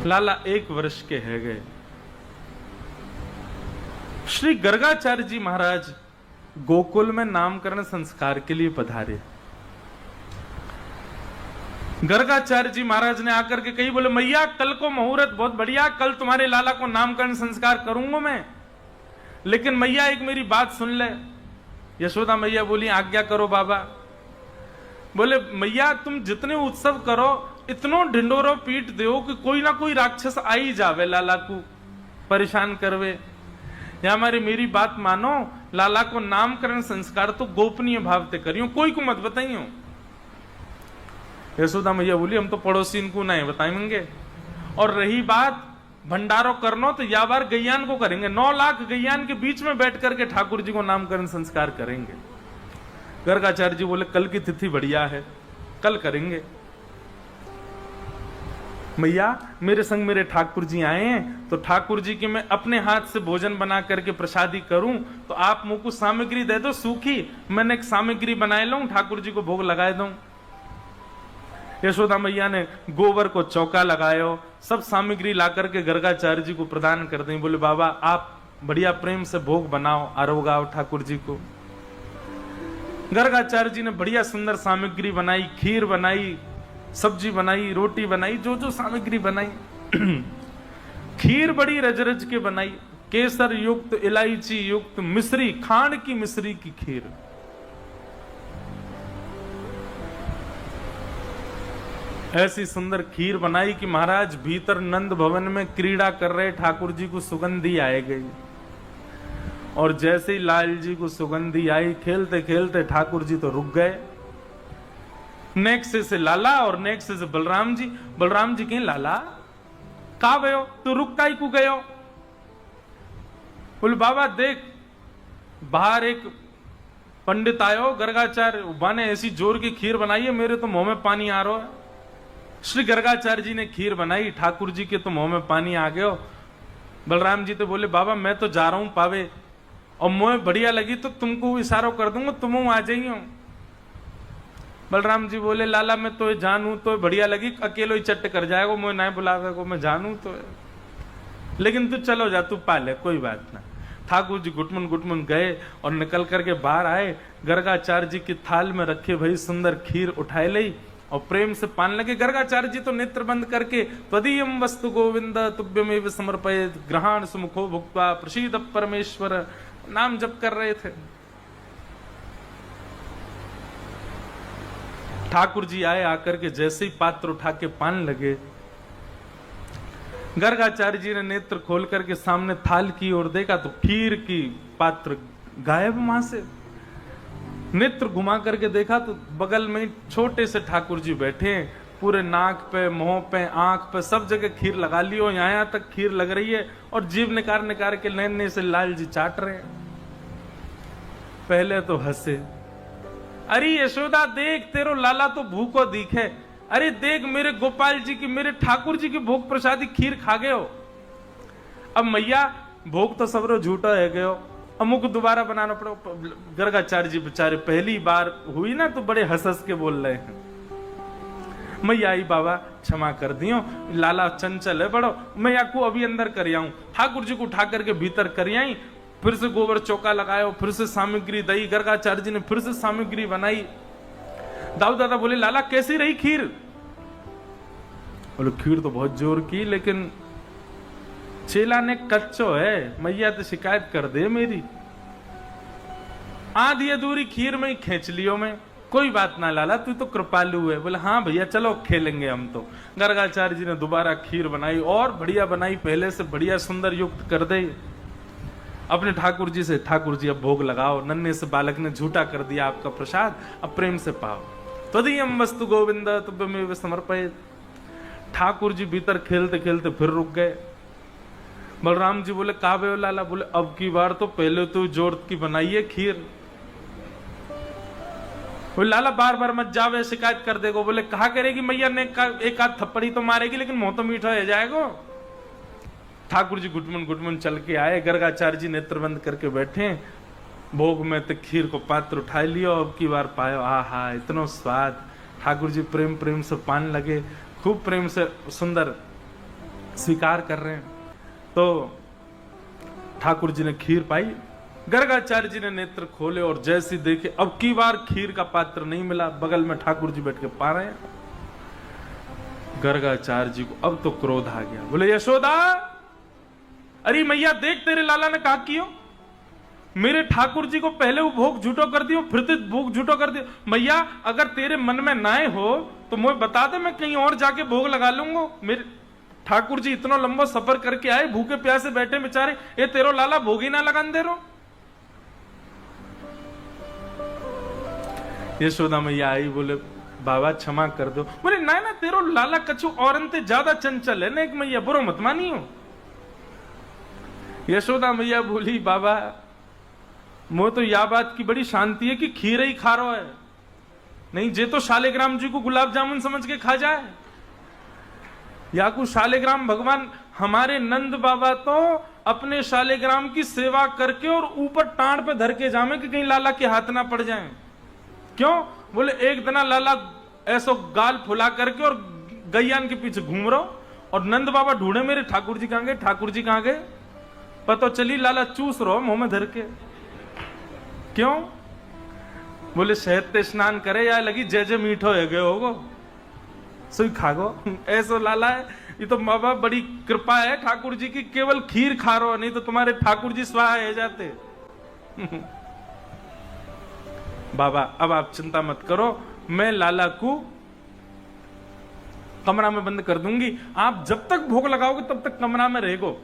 लाला 1 वर्ष के है गए। श्री गर्गाचार्य जी महाराज गोकुल में नामकरण संस्कार के लिए पधारे। गर्गाचार्य जी महाराज ने आकर के कही, बोले मैया कल को मुहूर्त बहुत बढ़िया, कल तुम्हारे लाला को नामकरण संस्कार करूंगा मैं, लेकिन मैया एक मेरी बात सुन ले। यशोदा मैया बोली आज्ञा करो बाबा। बोले मैया तुम जितने उत्सव करो इतनो ढिंडोरो पीट दो कि कोई ना कोई राक्षस आ ही जावे लाला को परेशान करवे। या हमारी मेरी बात मानो, लाला को नामकरण संस्कार तो गोपनीय भाव ते करियो, कोई को मत बताइयो। यशोदा मैया बोली हम तो पड़ोसी इनको नहीं बताएंगे। और रही बात भंडारो करनो तो या बार गैयान को करेंगे, 9 लाख गैयान के बीच में बैठ करके ठाकुर जी को नामकरण संस्कार करेंगे। गर्गाचार्य जी बोले कल की तिथि बढ़िया है, कल करेंगे। मैया मेरे संग मेरे ठाकुर जी आए हैं, तो ठाकुर जी की मैं अपने हाथ से भोजन बना करके प्रसादी करूं, तो आप मुझ को सामग्री दे दो सूखी, मैंने एक सामग्री बनाए लूं, ठाकुर जी को भोग लगाए दूं। यशोदा मैया ने गोबर को चौका लगायो, सब सामग्री ला करके गर्गाचार्य जी को प्रदान कर दें। बोले बाबा आप बढ़िया प्रेम से भोग बनाओ, आरोगाओ ठाकुर जी को। गर्गाचार्य जी ने बढ़िया सुंदर सामग्री बनाई, खीर बनाई, सब्जी बनाई, रोटी बनाई, जो जो सामग्री बनाई। खीर बड़ी रज रज के बनाई, केसर युक्त, इलायची युक्त, मिश्री, खांड की मिश्री की खीर। ऐसी सुंदर खीर बनाई कि महाराज भीतर नंद भवन में क्रीड़ा कर रहे ठाकुर जी को सुगंधी आए गई। और जैसे ही लाल जी को सुगंधी आई, खेलते खेलते ठाकुर जी तो रुक गए। नेक्स्ट से लाला और नेक्स्ट से बलराम जी। बलराम जी कहें लाला का गयो, तू रुक काई को गयो? बोले बाबा देख बाहर एक पंडित आयो, गर्गाचार्य उबा ने ऐसी जोर की खीर बनाई है, मेरे तो मुंह में पानी आ रहा है। श्री गर्गाचार्य जी ने खीर बनाई, ठाकुर जी के तो मुंह में पानी आ गयो। बलराम जी तो बोले बाबा मैं तो जा रहा हूं पावे, और मुझे बढ़िया लगी तो तुमको इशारा कर दूंगा, तुम आ जाइयो। बलराम जी बोले लाला मैं तो जानू तो बढ़िया लगी, अकेलो ही चट्ट कर जाएगा, मुझे नहीं बुलावे को, मैं जानू तो, लेकिन तू चलो जा, तू पाले कोई बात ना। ठाकुर जी गुटमुन गुटमुन गए और निकल करके बाहर आए। गर्गाचार्य जी की थाल में रखे भाई सुंदर खीर उठाए ली और प्रेम से पान लगे। गर्गाचार्य जी तो नेत्र बंद करके त्वदीयम वस्तु गोविंद तुभ्यमेव समर्पयेत् ग्रहण सुमुखो भुक्त्वा प्रसीद परमेश्वर नाम जप कर रहे थे। ठाकुर जी आए, आकर के जैसे ही पात्र उठा के पान लगे, गर्गाचार्य जी ने नेत्र खोल करके सामने थाल की ओर देखा तो खीर की पात्र गायब वहां से। नेत्र घुमा करके देखा तो बगल में छोटे से ठाकुर जी बैठे हैं, पूरे नाक पे, मुंह पे, आंख पे सब जगह खीर लगा ली और यहाँ तक खीर लग रही है और जीभ निकाल निकाल के नैने से लाल जी चाट रहे हैं। पहले तो हंसे, अरे यशोदा देख तेरो लाला तो भूखो दिखे, अरे देख मेरे गोपाल जी की, मेरे ठाकुर जी की भोग प्रसादी खीर खा गए हो। अब मैया भोग तो सबरो झूठा है गयो, अमुक दोबारा बनाना पड़ो। गर्गाचार्य जी बेचारे पहली बार हुई ना तो बड़े हंस हंस के बोल रहे हैं। मैया आई बाबा क्षमा कर दियो, लाला चंचल है बड़ो, मैं आपको अभी अंदर कर आऊं। ठाकुर जी को उठा करके भीतर कर आई, फिर से गोबर चौका लगायो, फिर से सामग्री दई, गर्गाचार्य जी ने फिर से सामग्री बनाई। दाऊ दादा बोले लाला कैसी रही खीर? बोले खीर तो बहुत जोर की, लेकिन चेला ने कच्चो है, मैया तो शिकायत कर दे मेरी। आधी अधूरी खीर में ही खींच लियो मैं, कोई बात ना लाला तू तो कृपालु है। बोले हाँ भैया चलो खेलेंगे हम तो। गर्गाचार्य जी ने दोबारा खीर बनाई और बढ़िया बनाई, पहले से बढ़िया सुंदर युक्त कर दे। अपने ठाकुर जी से, ठाकुर जी अब भोग लगाओ, नन्हे से बालक ने झूठा कर दिया आपका प्रसाद, अब प्रेम से पाओ। त्वदीयम वस्तु गोविंद तुभ्यमेव समर्पयेत्। ठाकुर जी भीतर खेलते खेलते फिर रुक गए। बलराम जी बोले का बे लाला? बोले अब की बार तो पहले तो जोर की बनाइए खीर। बोले लाला बार बार मत जावे, शिकायत कर देगो। बोले कहा करेगी मैया ने, एक आध थप्पड़ी तो मारेगी लेकिन मुंह तो मीठा हो जाएगा। ठाकुर जी गुटमुन गुटमुन चल के आए, गर्गाचार्य जी नेत्र बंद करके बैठे, भोग में तो खीर को पात्र उठा लियो, अब की बार पायो, आहा इतना स्वाद। ठाकुर जी प्रेम प्रेम से पान लगे, खूब प्रेम से सुंदर स्वीकार कर रहे हैं। तो ठाकुर जी ने खीर पाई, गर्गाचार्य जी ने नेत्र खोले और जैसे देखे अब की बार खीर का पात्र नहीं मिला, बगल में ठाकुर जी बैठ के पा रहे हैं। गर्गाचार्य जी को अब तो क्रोध आ गया, बोले यशोदा, अरे मैया देख तेरे लाला ने कहा कियो, मेरे ठाकुर जी को पहले वो भोग झूठो कर दियो, फिर ते भोग झूठो कर दियो। मैया अगर तेरे मन में नाए हो तो मुझे बता दे, मैं कहीं और जाके भोग लगा लूंगा। मेरे ठाकुर जी इतना लंबा सफर करके आए, भूखे प्यासे बैठे बेचारे, ये तेरो लाला भोग ही ना लगान दे रो। यशोदा मैया आई, बोले बाबा क्षमा कर दो। बोले ना ना, तेरो लाला कछु औरन ते ज्यादा चंचल है ना, एक मैया बुरो मत मानी हो। यशोदा मैया बोली बाबा मो तो या बात की बड़ी शांति है कि खीर ही खा रहा है, नहीं जे तो शालिग्राम जी को गुलाब जामुन समझ के खा जाए। या को शालिग्राम भगवान हमारे नंद बाबा तो अपने शालिग्राम की सेवा करके और ऊपर टांड पे धर के जामे कि कहीं लाला के हाथ ना पड़ जाए। क्यों? बोले एक दिन लाला ऐसो गाल फुला करके और गैयान के पीछे घूम रहा और नंद बाबा ढूंढे मेरे ठाकुर जी कहां गए, ठाकुर जी कहां गए, पता चली लाला चूस रहो मुंह में धर के। क्यों? बोले शहद ते स्नान करे या लगी जय जय मीठो है गए होगो सुई खागो। ऐसो लाला है ये तो माँ बाप बड़ी कृपा है ठाकुर जी की, केवल खीर खा रहो, नहीं तो तुम्हारे ठाकुर जी स्वाहा है जाते। बाबा अब आप चिंता मत करो, मैं लाला को कमरा में बंद कर दूंगी, आप जब तक भोग लगाओगे तब तक कमरा में रहेगो,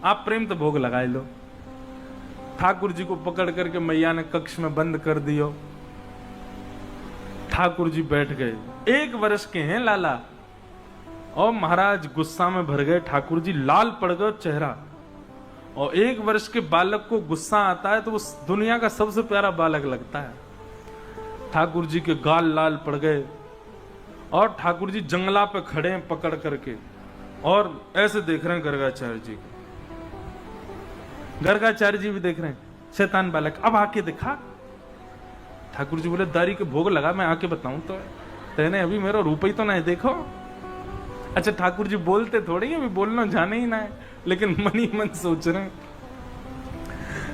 आप प्रेम तो भोग लगा लो। ठाकुर जी को पकड़ करके मैया ने कक्ष में बंद कर दियो। ठाकुर जी बैठ गए, 1 वर्ष के हैं लाला, और महाराज गुस्सा में भर गए। ठाकुर जी लाल पड़ गए चेहरा, और 1 वर्ष के बालक को गुस्सा आता है तो उस दुनिया का सबसे प्यारा बालक लगता है। ठाकुर जी के गाल लाल पड़ गए और ठाकुर जी जंगला पे खड़े हैं पकड़ करके और ऐसे देख रहे हैं गर्गाचार्य जी को। गर्गाचार्य जी भी देख रहे हैं, शैतान बालक अब आके दिखा। ठाकुर जी बोले दारी के भोग लगा, मैं आके बताऊं तो तेने अभी मेरा रूप ही तो नहीं देखो। अच्छा ठाकुर जी बोलते थोड़ी, अभी बोलना जाने ही ना है, लेकिन मन ही मन सोच रहे हैं।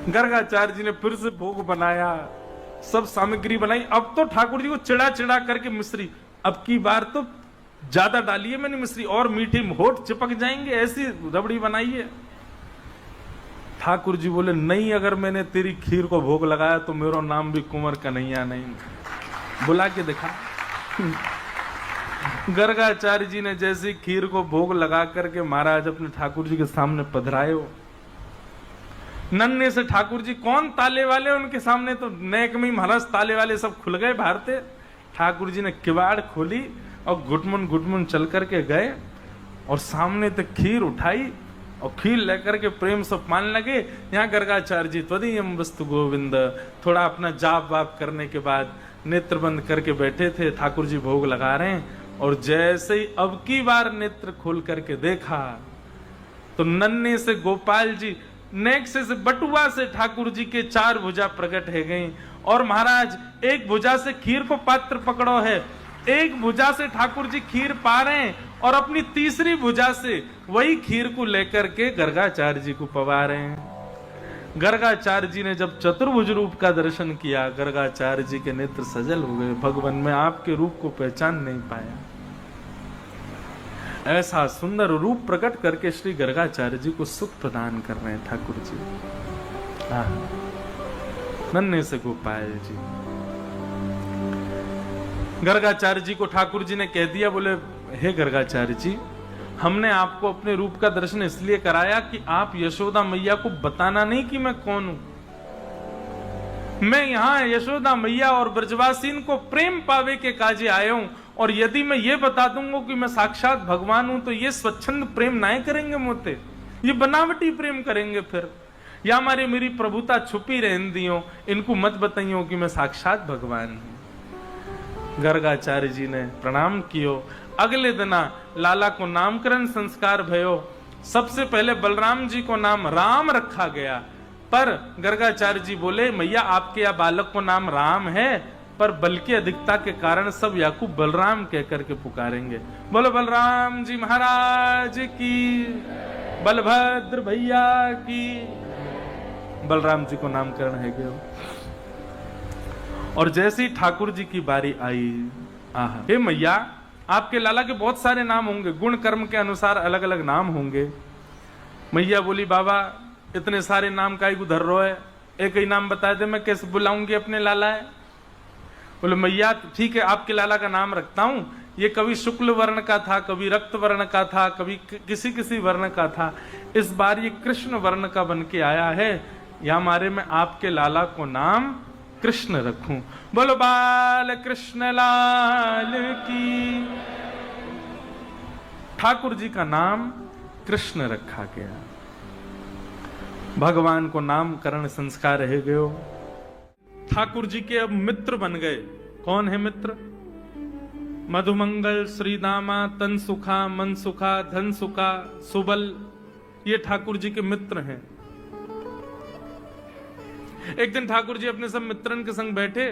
गर्गाचार्य जी ने फिर से भोग बनाया, सब सामग्री बनाई। अब तो ठाकुर जी को चिड़ा चिड़ा करके मिश्री, अब की बार तो ज्यादा डालिए मैंने मिश्री, और मीठी होठ चिपक जाएंगे, ऐसी रबड़ी बनाइए। ठाकुर जी बोले नहीं, अगर मैंने तेरी खीर को भोग लगाया तो मेरा नाम भी कुंवर कन्हैया नहीं। बुला के दिखा। गर्गाचार्य जी ने जैसी खीर को भोग लगा करके महाराज अपने ठाकुर जी के सामने पधराए हो। नन्हे से ठाकुर जी कौन ताले वाले, उनके सामने तो नेक में महाराज ताले वाले सब खुल गए भारते। ठाकुर जी ने किवाड़ खोली और घुटमुन चल करके गए और सामने तक खीर उठाई और खीर लेकर के प्रेम से पान लगे। यहाँ गर्गाचार्य जी त्वदीयम वस्तु गोविंद, थोड़ा अपना जाप वाप करने के बाद नेत्र बंद करके बैठे थे। ठाकुर जी भोग लगा रहे हैं और जैसे ही अब की बार नेत्र खोल करके देखा तो नन्हे से गोपाल जी नेक से बटुआ से ठाकुर जी के 4 भुजा प्रकट है गई और महाराज एक भुजा से खीर को पात्र पकड़ो है, एक भुजा से ठाकुर जी खीर पा रहे हैं और अपनी तीसरी भुजा से वही खीर को लेकर के गर्गाचार्य जी को पवा रहे हैं। गर्गाचार्य जी ने जब चतुर्भुज रूप का दर्शन किया, गर्गाचार्य जी के नेत्र सजल हो गए, भगवान में आपके रूप को पहचान नहीं पाया। ऐसा सुंदर रूप प्रकट करके श्री गर्गाचार्य जी को सुख प्रदान कर रहे हैं ठाकुर जी। नन्हे से गोपाल जी। गर्गाचार्य जी को ठाकुर जी ने कह दिया, बोले हे गर्गाचार्य जी, हमने आपको अपने रूप का दर्शन इसलिए कराया कि आप यशोदा मैया को बताना नहीं कि मैं कौन हूं। मैं यहां यशोदा मैया और ब्रजवासीन को प्रेम पावे के काजे आया हूं, और यदि मैं ये बता दूंगा कि मैं साक्षात भगवान हूं तो ये स्वच्छंद प्रेम नहीं करेंगे मोते, ये बनावटी प्रेम करेंगे। फिर या हमारे मेरी प्रभुता छुपी रहन दियो, इनको मत बताइयो कि मैं साक्षात भगवान हूं। गर्गाचार्य जी ने प्रणाम कियो। अगले दिना लाला को नामकरण संस्कार भयो। सबसे पहले बलराम जी को नाम राम रखा गया, पर गर्गाचार्य जी बोले मैया आपके या बालक को नाम राम है, पर बल की अधिकता के कारण सब याकूब बलराम कह करके पुकारेंगे। बोलो बलराम जी महाराज की, बलभद्र भैया की। बलराम जी को नामकरण है गया। और जैसे ही ठाकुर जी की बारी आई, आहा, हे मैया, आपके लाला के बहुत सारे नाम होंगे, गुण कर्म के अनुसार अलग अलग नाम होंगे। मैया बोली, बाबा इतने सारे नाम का ही धर रो है, एक ही नाम बता दे, मैं कैसे बुलाऊंगी अपने लाला है। बोले मैया ठीक है, आपके लाला का नाम रखता हूं। ये कभी शुक्ल वर्ण का था, कभी रक्त वर्ण का था, कभी किसी किसी वर्ण का था। इस बार ये कृष्ण वर्ण का बन के आया है, या हमारे में आपके लाला को नाम कृष्ण रखूं। बोलो बाल कृष्ण लाल की। ठाकुर जी का नाम कृष्ण रखा गया। भगवान को नामकरण संस्कार रह गयो। ठाकुर जी के अब मित्र बन गए। कौन है मित्र? मधुमंगल, श्रीदामा, तन सुखा, मन सुखा, धन सुखा, सुबल, ये ठाकुर जी के मित्र हैं। एक दिन ठाकुर जी अपने सब मित्रन के संग बैठे,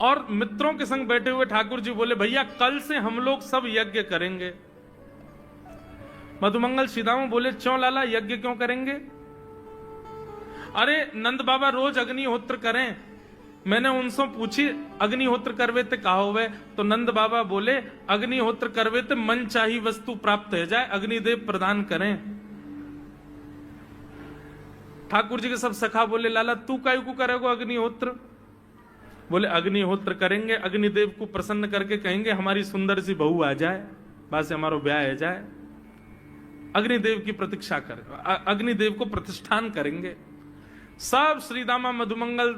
और मित्रों के संग बैठे हुए ठाकुर जी बोले, भैया कल से हम लोग सब यज्ञ करेंगे। मधुमंगल, श्रीदामा बोले, क्यों लाला, यज्ञ क्यों करेंगे? अरे नंद बाबा रोज अग्निहोत्र करें। मैंने उनसे पूछी, अग्निहोत्र करवे ते कहा होवे? तो नंद बाबा बोले, अग्निहोत्र करवे ते मन चाही वस्तु प्राप्त हो जाए, अग्निदेव प्रदान करें। ठाकुर जी के सब सखा बोले, लाला तू काहे को करेगो अग्निहोत्र? बोले अग्निहोत्र करेंगे, अग्निदेव को प्रसन्न करके कहेंगे हमारी सुंदर सी बहू आ जाए, बस हमारा ब्याह हो जाए। अग्निदेव की प्रतीक्षा कर, अग्निदेव को प्रतिष्ठान करेंगे। सब श्रीदामा मधुमंगल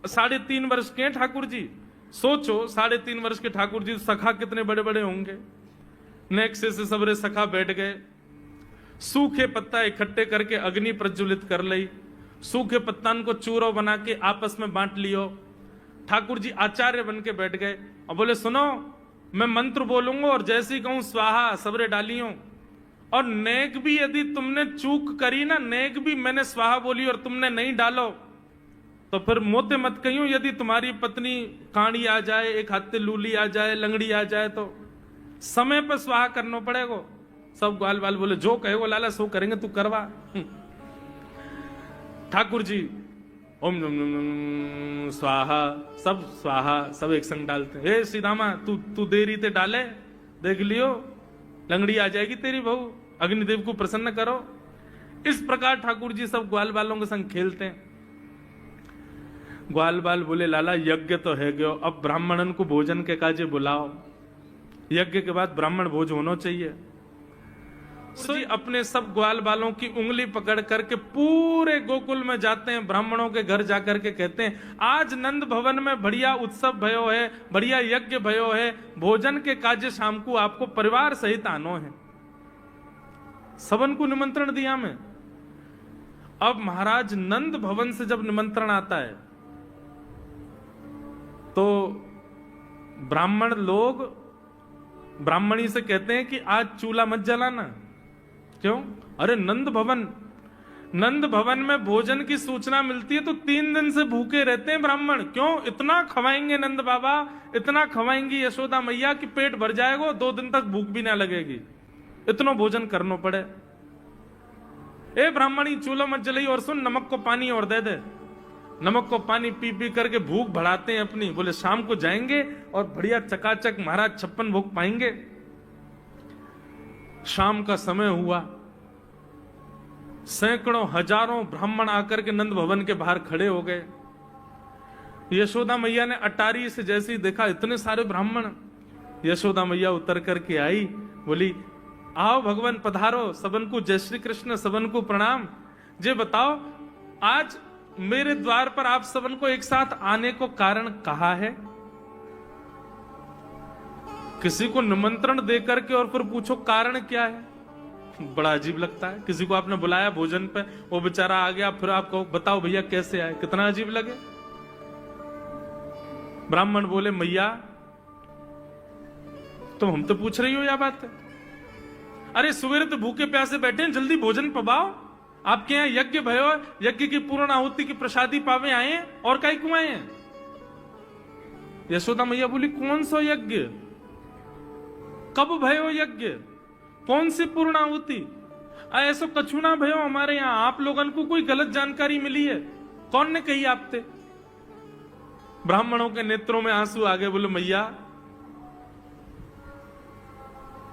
3.5 वर्ष के ठाकुर जी। सोचो 3.5 वर्ष के ठाकुर जी, सखा कितने बड़े बड़े होंगे। नेक्से से सबरे सखा बैठ गए, सूखे पत्ता इकट्ठे करके अग्नि प्रज्वलित कर ली। सूखे पत्तन को चूरो बना के आपस में बांट लियो। ठाकुर जी आचार्य बन के बैठ गए और बोले, सुनो मैं मंत्र बोलूंगा और जैसे ही कहूं स्वाहा सबरे डालियो। और नेक भी यदि तुमने चूक करी ना, नेक भी मैंने स्वाहा बोली और तुमने नहीं डालो, तो फिर मोते मत कहियो। यदि तुम्हारी पत्नी काणी आ जाए, एक हाथे लूली आ जाए, लंगड़ी आ जाए, तो समय पर स्वाहा करना पड़ेगा। सब ग्वाल बाल बोले, जो कहे वो लाला सो करेंगे, तू करवा। ठाकुर जी ओम नम नम नम स्वाहा, सब स्वाहा, सब एक संग डालते। हे सीधामा तू देरी ते डाले, देख लियो लंगड़ी आ जाएगी तेरी बहू, अग्निदेव को प्रसन्न करो। इस प्रकार ठाकुर जी सब ग्वाल बालों के संग खेलते हैं। ग्वाल बाल बोले, लाला यज्ञ तो है गयो, अब ब्राह्मणन को भोजन के काजे बुलाओ। यज्ञ के बाद ब्राह्मण भोज होना चाहिए। सो अपने सब ग्वाल बालों की उंगली पकड़ करके पूरे गोकुल में जाते हैं, ब्राह्मणों के घर जाकर के कहते हैं, आज नंद भवन में बढ़िया उत्सव भयो है, बढ़िया यज्ञ भयो है, भोजन के काजे शाम को आपको परिवार सहित आनो है। सबन को निमंत्रण दिया मैं। अब महाराज नंद भवन से जब निमंत्रण आता है तो ब्राह्मण लोग ब्राह्मणी से कहते हैं कि आज चूल्हा मत जलाना। क्यों? अरे नंद भवन में भोजन की सूचना मिलती है तो 3 दिन से भूखे रहते हैं ब्राह्मण। क्यों? इतना खवाएंगे नंद बाबा, इतना खवाएंगी यशोदा मैया कि पेट भर जाएगा, 2 दिन तक भूख भी ना लगेगी, इतना भोजन करना पड़े। ए ब्राह्मणी चूल्हा मत जलाई, और सुन नमक को पानी और दे दे। नमक को पानी पी पी करके भूख बढ़ाते हैं अपनी। बोले शाम को जाएंगे और बढ़िया चकाचक महाराज 56 भोग पाएंगे। शाम का समय हुआ, सैकड़ों हजारों ब्राह्मण आकर के नंद भवन के बाहर खड़े हो गए। यशोदा मैया ने अटारी से जैसे ही देखा इतने सारे ब्राह्मण, यशोदा मैया उतर करके आई, बोली आओ भगवान पधारो, सबन को जय श्री कृष्ण, सबन को प्रणाम। जे बताओ आज मेरे द्वार पर आप सबन को एक साथ आने को कारण कहा है? किसी को निमंत्रण देकर के और फिर पूछो कारण क्या है, बड़ा अजीब लगता है। किसी को आपने बुलाया भोजन पे, वो बेचारा आ गया, फिर आप कहो बताओ भैया कैसे आए, कितना अजीब लगे। ब्राह्मण बोले मैया तुम हम तो पूछ रही हो या बात है? अरे सुबह तो भूखे प्यासे बैठे हैं, जल्दी भोजन पबाओ। आपके यहाँ यज्ञ भयो, यज्ञ की पूर्ण आहुति की प्रसादी पावे आए हैं, और काई क्यों आए हैं? यशोदा मैया बोली, कौन सा यज्ञ, कब भयो यज्ञ, कौन सी पूर्ण आहुति? ऐसो कछु ना भयो हमारे यहाँ, आप लोगन को कोई गलत जानकारी मिली है? कौन ने कही आपते? ब्राह्मणों के नेत्रों में आंसू आ गए। बोले मैया,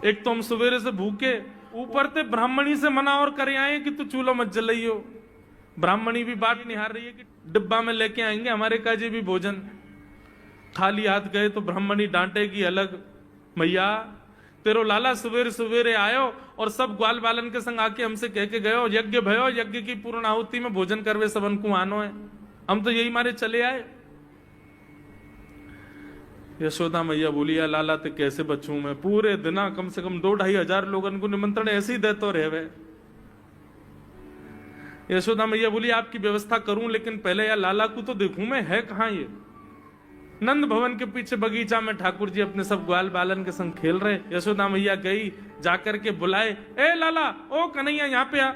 एक तो हम सवेरे से भूखे, ऊपर ते ब्राह्मणी से मना और करे आए कि तू चूल्हा मत जलाइयो। ब्राह्मणी भी बाट निहार रही है कि डिब्बा में लेके आएंगे हमारे काजे भी भोजन। खाली हाथ गए तो ब्राह्मणी डांटेगी अलग। मैया, तेरो लाला सवेरे सवेरे आयो और सब ग्वाल बालन के संग आके हमसे कह के गयो यज्ञ भयो, यज्ञ की पूर्ण आहुति में भोजन करवे सबन को आनो है। हम तो यही मारे चले आए। यशोदा मैया बोली, या लाला ते कैसे बचूं मैं, पूरे दिना कम से कम 2-2.5 हजार लोगन को निमंत्रण ऐसे ही देते रहे। यशोदा मैया बोली, आपकी व्यवस्था करूं, लेकिन पहले या लाला को तो देखूं मैं, है कहां ये? नंद भवन के पीछे बगीचा में ठाकुर जी अपने सब ग्वाल बालन के संग खेल रहे। यशोदा मैया गई, जाकर के बुलाए, ए लाला, ओ कन्हैया, यहां पे आ।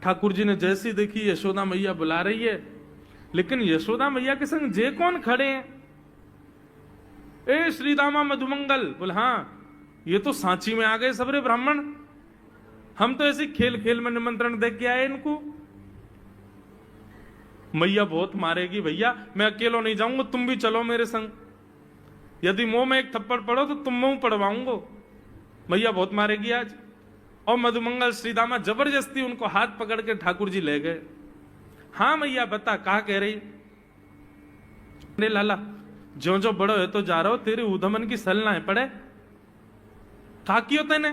ठाकुर जी ने जैसी देखी यशोदा मैया बुला रही है, लेकिन यशोदा मैया के संग जे कौन खड़े हैं? ए श्रीदामा मधुमंगल। बोले, हाँ, ये तो सांची में आ गए सबरे ब्राह्मण, हम तो ऐसे खेल खेल में निमंत्रण दे के आए इनको। मैया बहुत मारेगी, भैया मैं अकेला नहीं जाऊंगा, तुम भी चलो मेरे संग। यदि मुंह में एक थप्पड़ पड़ो तो तुम मुंह पड़वाऊंगा। मैया बहुत मारेगी आज। और मधुमंगल श्रीदामा जबरदस्ती उनको हाथ पकड़ के ठाकुर जी ले गए। हाँ मैया बता, कहा कह रही? अरे लाला, जो जो बड़ो है तो जा रहा हो, तेरे उधमन की सल ना है पड़े। का कियो तेने?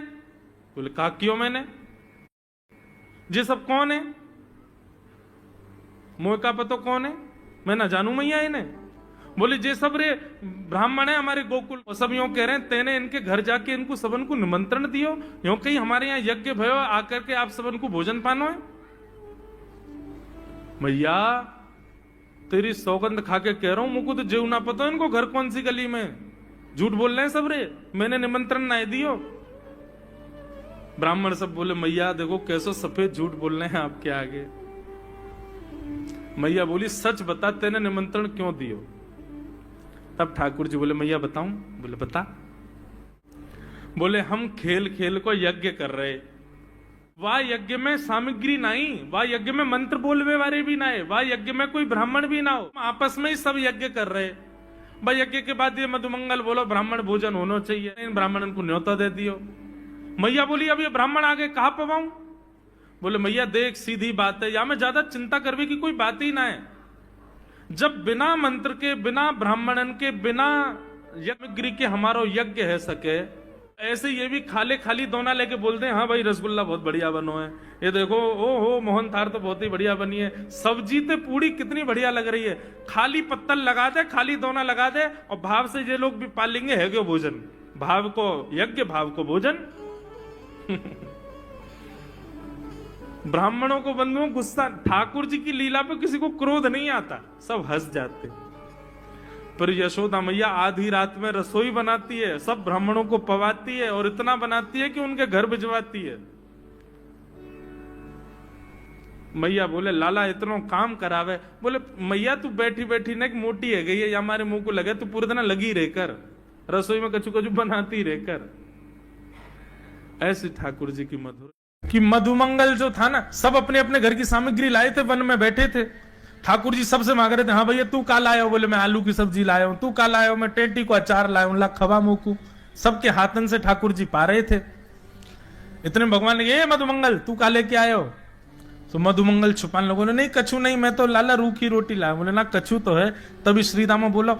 बोले, का कियो मैंने? ये सब कौन है? मोह का पतो कौन है? मैं ना जानू मैया इन्हें। बोले, जे सब रे ब्राह्मण है हमारे गोकुल, वो सब यूं कह रहे हैं तेने इनके घर जाके इनको सबन को निमंत्रण दियो, यूं कहीं हमारे यहाँ यज्ञ भयो, आकर के आप सबन को भोजन पानो है। मैया, तेरी सौगंध खा के कह रहा हूं, मुझको तो जेव ना पता इनको घर कौन सी गली में। झूठ बोल रहे हैं सब रे, मैंने निमंत्रण ना दियो। ब्राह्मण सब बोले, मैया देखो कैसो सफेद झूठ बोल रहे हैं आपके आगे। मैया बोली, सच बता, तेने निमंत्रण क्यों दियो? तब ठाकुर जी बोले, मैया बताऊं? बोले, बता। बोले, हम खेल खेल को यज्ञ कर रहे, वाह यज्ञ में सामग्री नहीं, वाह यज्ञ में मंत्र बोलवे वाले भी ना है, वाह यज्ञ में कोई ब्राह्मण भी ना हो, आपस में ही सब यज्ञ कर रहे। भाई यज्ञ के बाद ये मधुमंगल बोलो ब्राह्मण भोजन होना चाहिए, इन ब्राह्मण को न्योता दे दियो। मैया बोली, अब ये ब्राह्मण आगे कहां पवाऊं? बोले, मैया देख सीधी बात है, या में ज्यादा चिंता करवे की कोई बात ही ना है। जब बिना मंत्र के, बिना ब्राह्मणन के, बिना यज्ञ के हमारो यज्ञ है सके, ऐसे ये भी खाली खाली दोना लेके बोलते हैं, हाँ भाई रसगुल्ला बहुत बढ़िया बनो है, ये देखो ओ हो मोहन थार तो बहुत ही बढ़िया बनी है, सब्जी तो पूरी कितनी बढ़िया लग रही है, खाली पत्तल लगा दे, खाली दोना लगा दे, और भाव से ये लोग भी पाल लेंगे है क्यों भोजन, भाव को यज्ञ भाव को भोजन। ब्राह्मणों को बंधुओं गुस्सा, ठाकुर जी की लीला पे किसी को क्रोध नहीं आता, सब हंस जाते। पर यशोदा मैया आधी रात में रसोई बनाती है, सब ब्राह्मणों को पवाती है, और इतना बनाती है कि उनके घर भिजवाती है। मैया बोले, लाला इतना काम करावे। बोले, मैया तू बैठी बैठी ना मोटी है गई है, या हमारे मुंह को लगे, तू पूरे दिन लगी रहकर रसोई में कछु कछु बनाती रहकर। ऐसी ठाकुर जी की मधुर कि मधुमंगल जो था ना, सब अपने अपने घर की सामग्री लाए थे, वन में बैठे थे। ठाकुर जी सबसे मांग रहे थे, हाँ भैया तू का लाया हो? बोले, मैं आलू की सब्जी लाया हूं। तू का लाया हो? मैं टेटी को अचार लाया हूं, ला खवा मुकू। सबके हाथन से ठाकुर जी पा रहे थे। इतने भगवान ने कहा, मधुमंगल तू का लेके आए हो? तो मधुमंगल छुपाने लोगों ने, नहीं कछु नहीं, मैं तो लाला रूखी रोटी लाया। बोले, ना कछु तो है। तभी श्रीदामा बोला,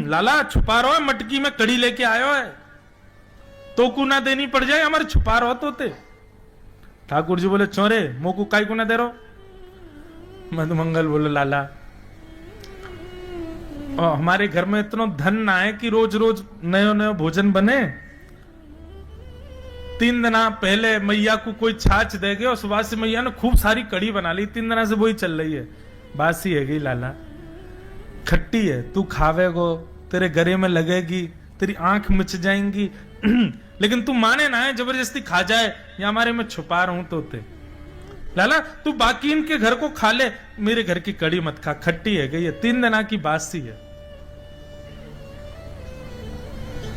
लाला छुपा रहो है, मटकी में कड़ी लेके आयो है, तो को ना देनी पड़ जाए, हमारे छुपा रहो तो। ठाकुर जी बोले, चोरे मोकू काई को ना दे रहो? मधुमंगल बोले, लाला हमारे घर में इतना धन ना है कि रोज रोज नयो नयो भोजन बने। 3 दिन पहले मैया को कोई छाछ देगे, और सुबह से मैया ने खूब सारी कड़ी बना ली, 3 दिन से वही चल रही है, बासी है गई लाला, खट्टी है, तू खावेगो तेरे गले में लगेगी, तेरी आंख मिच जाएंगी, लेकिन तू माने ना है, जबरदस्ती खा जाए, या हमारे में छुपा रहा हूं तो ते। लाला तू बाकी इनके घर को खा ले, मेरे घर की कड़ी मत खा, खट्टी है गई, 3 दिन की बासी है।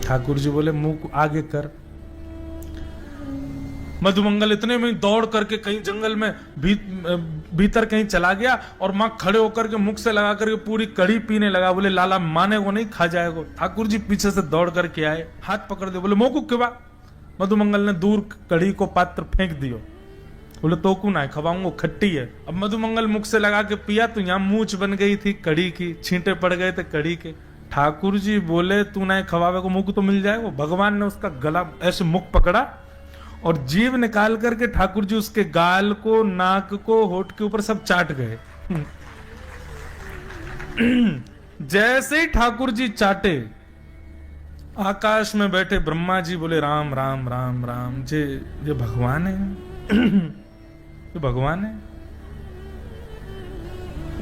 ठाकुर जी बोले मुंह आगे कर। मधुमंगल इतने में दौड़ करके कहीं जंगल में भीतर कहीं चला गया और मां खड़े होकर के मुख से लगा करके पूरी कड़ी पीने लगा। बोले लाला माने को नहीं, खा जाएगा। ठाकुर जी पीछे से दौड़ करके आए, हाथ पकड़ दे, बोले मोकू क्यों? मधुमंगल ने दूर कड़ी को पात्र फेंक दियो। बोले तो कु ना खवाऊंगा, खट्टी है। अब मधुमंगल मुख से लगा के पिया तो यहाँ मूछ बन गई थी कड़ी की, छींटे पड़ गए थे कड़ी के। ठाकुर जी बोले तू ना खवावे को मुख तो मिल जाएगा। भगवान ने उसका गला ऐसे मुख पकड़ा और जीभ निकाल करके ठाकुर जी उसके गाल को, नाक को, होठ के ऊपर सब चाट गए। जैसे ही ठाकुर जी चाटे, आकाश में बैठे ब्रह्मा जी बोले राम राम राम राम। ये भगवान है, ये भगवान है।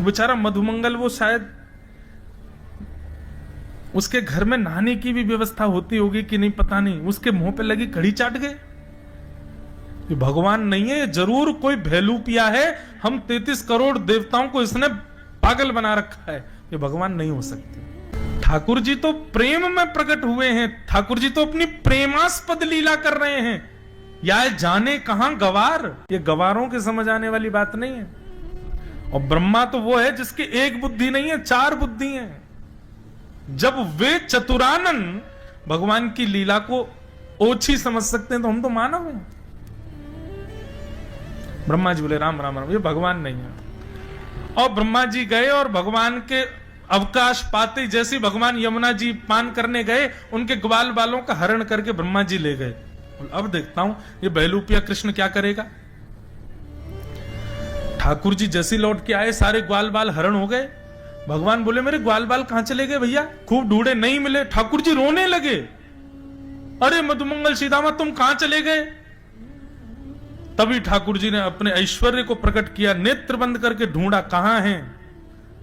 बेचारा मधुमंगल वो शायद उसके घर में नहाने की भी व्यवस्था होती होगी कि नहीं पता नहीं, उसके मुंह पे लगी कड़ी चाट गए। ये भगवान नहीं है, ये जरूर कोई भेलूपिया है। हम 33 करोड़ देवताओं को इसने पागल बना रखा है, ये भगवान नहीं हो सकते। ठाकुर जी तो प्रेम में प्रकट हुए हैं, ठाकुर जी तो अपनी प्रेमास्पद लीला कर रहे हैं। या जाने कहां गवार, ये गवारों के समझ आने वाली बात नहीं है। और ब्रह्मा तो वो है जिसकी एक बुद्धि नहीं है, 4 बुद्धि है। जब वे चतुरानन भगवान की लीला को ओछी समझ सकते हैं तो हम तो मानव हैं। ब्रह्मा जी बोले राम राम राम, ये भगवान नहीं है। और ब्रह्मा जी गए और भगवान के अवकाश पाते जैसे भगवान यमुना जी पान करने गए, उनके ग्वाल बालों का हरण करके ब्रह्मा जी ले गए। अब देखता हूं ये बहलूपिया कृष्ण क्या करेगा। ठाकुर जी जैसे लौट के आए, सारे ग्वाल बाल हरण हो गए। भगवान बोले मेरे ग्वाल बाल कहां चले गए भैया? खूब ढूंढे, नहीं मिले। ठाकुर जी रोने लगे, अरे मधुमंगल सीतामा तुम कहां चले गए? तभी ठाकुर जी ने अपने ऐश्वर्य को प्रकट किया, नेत्र बंद करके ढूंढा कहां हैं।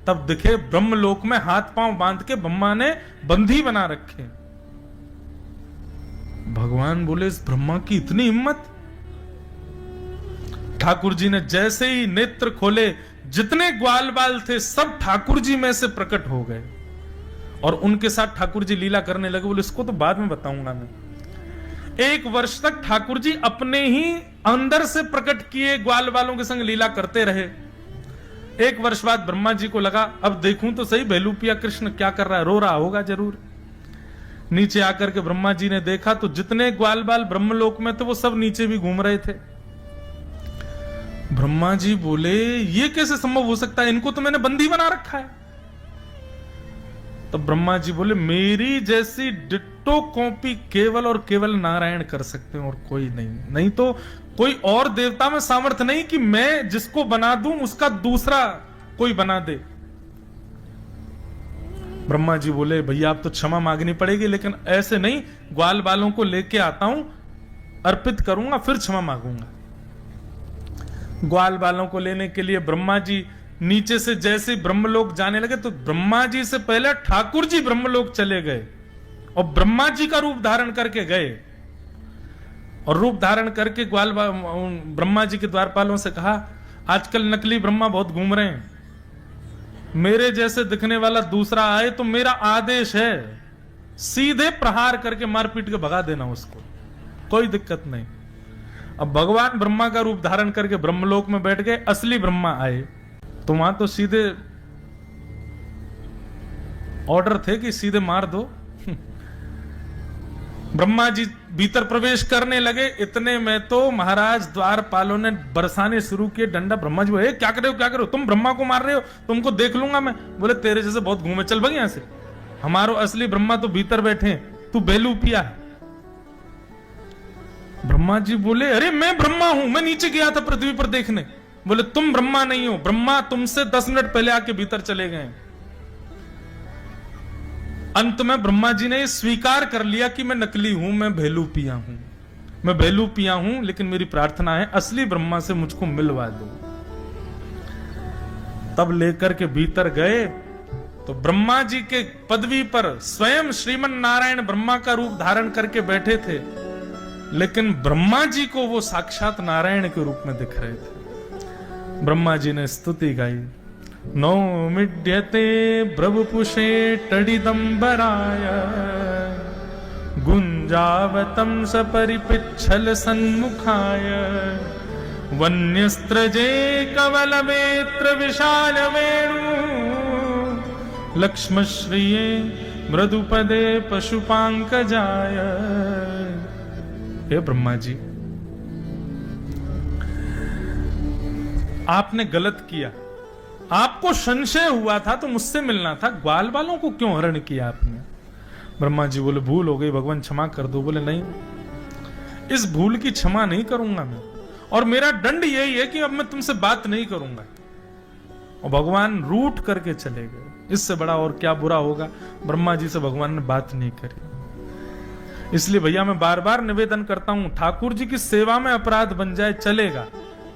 तब दिखे ब्रह्मलोक में हाथ पांव बांध के ब्रह्मा ने बंधी बना रखे। भगवान बोले इस ब्रह्मा की इतनी हिम्मत। ठाकुर जी ने जैसे ही नेत्र खोले, जितने ग्वाल बाल थे सब ठाकुर जी में से प्रकट हो गए और उनके साथ ठाकुर जी लीला करने लगे। बोले इसको तो बाद में बताऊंगा मैं। 1 वर्ष तक ठाकुर जी अपने ही अंदर से प्रकट किए ग्वाल बालों के संग लीला करते रहे। 1 वर्ष बाद ब्रह्मा जी को लगा अब देखूं तो सही बहलूपिया कृष्ण क्या कर रहा है, रो रहा होगा जरूर। नीचे आकर के ब्रह्मा जी ने देखा तो जितने ग्वाल बाल ब्रह्मलोक में थे वो सब नीचे भी घूम रहे थे। ब्रह्मा जी बोले ये कैसे संभव हो सकता है, इनको तो मैंने बंदी बना रखा है। तो ब्रह्मा जी बोले मेरी जैसी डिट्टो कॉपी केवल और केवल नारायण कर सकते हैं और कोई नहीं। नहीं तो कोई और देवता में सामर्थ्य नहीं कि मैं जिसको बना दूं उसका दूसरा कोई बना दे। ब्रह्मा जी बोले भैया आप तो क्षमा मांगनी पड़ेगी, लेकिन ऐसे नहीं, ग्वाल बालों को लेके आता हूं, अर्पित करूंगा, फिर क्षमा मांगूंगा। ग्वाल बालों को लेने के लिए ब्रह्मा जी नीचे से जैसे ब्रह्मलोक जाने लगे तो ब्रह्मा जी से पहले ठाकुर जी ब्रह्मलोक चले गए और ब्रह्मा जी का रूप धारण करके गए। और रूप धारण करके ब्रह्मा जी के द्वारपालों से कहा आजकल नकली ब्रह्मा बहुत घूम रहे हैं, मेरे जैसे दिखने वाला दूसरा आए तो मेरा आदेश है सीधे प्रहार करके मार पीट के भगा देना उसको, कोई दिक्कत नहीं। अब भगवान ब्रह्मा का रूप धारण करके ब्रह्मलोक में बैठ गए। असली ब्रह्मा आए तो वहां तो सीधे ऑर्डर थे कि सीधे मार दो। ब्रह्मा जी भीतर प्रवेश करने लगे, इतने में तो महाराज द्वारपालों ने बरसाने शुरू किए डंडा। ब्रह्मा जी बोले क्या कर रहे हो, क्या कर रहे हो, तुम ब्रह्मा को मार रहे हो, तुमको देख लूंगा मैं। बोले तेरे जैसे बहुत घूमे, चल भाग यहां से, हमारो असली ब्रह्मा तो भीतर बैठे हैं, तू बेलूपिया है। ब्रह्मा जी बोले अरे मैं ब्रह्मा हूं, मैं नीचे गया था पृथ्वी पर देखने। बोले तुम ब्रह्मा नहीं हो, ब्रह्मा तुमसे 10 मिनट पहले आके भीतर चले गए। अंत में ब्रह्मा जी ने स्वीकार कर लिया कि मैं नकली हूं, मैं भेलूपिया हूं, मैं भेलूपिया हूं, लेकिन मेरी प्रार्थना है असली ब्रह्मा से मुझको मिलवा दो। तब लेकर के भीतर गए तो ब्रह्मा जी के पदवी पर स्वयं श्रीमन नारायण ब्रह्मा का रूप धारण करके बैठे थे, लेकिन ब्रह्मा जी को वो साक्षात नारायण के रूप में दिख रहे थे। ब्रह्मा जी ने स्तुति गाई। नौमिड्यते ब्रवपुषे टडिदंबराय गुंजावतं सपरिपिच्छल सन्मुखाय वन्यस्त्रजे कवलवेत्र विशाल वेणु लक्ष्मश्रिये मृदुपदे पशुपांकजाय। हे ब्रह्मा जी, आपने गलत किया, आपको संशय हुआ था तो मुझसे मिलना था, ग्वाल वालों को क्यों हरण किया आपने? ब्रह्मा जी बोले भूल हो गई भगवान, क्षमा कर दो। बोले नहीं, इस भूल की क्षमा नहीं करूंगा मैं, और मेरा दंड यही है कि अब मैं तुमसे बात नहीं करूंगा। और भगवान रूठ करके चले गए। इससे बड़ा और क्या बुरा होगा? ब्रह्मा जी से भगवान ने बात नहीं करी। इसलिए भैया मैं बार बार निवेदन करता हूं, ठाकुर जी की सेवा में अपराध बन जाए चलेगा,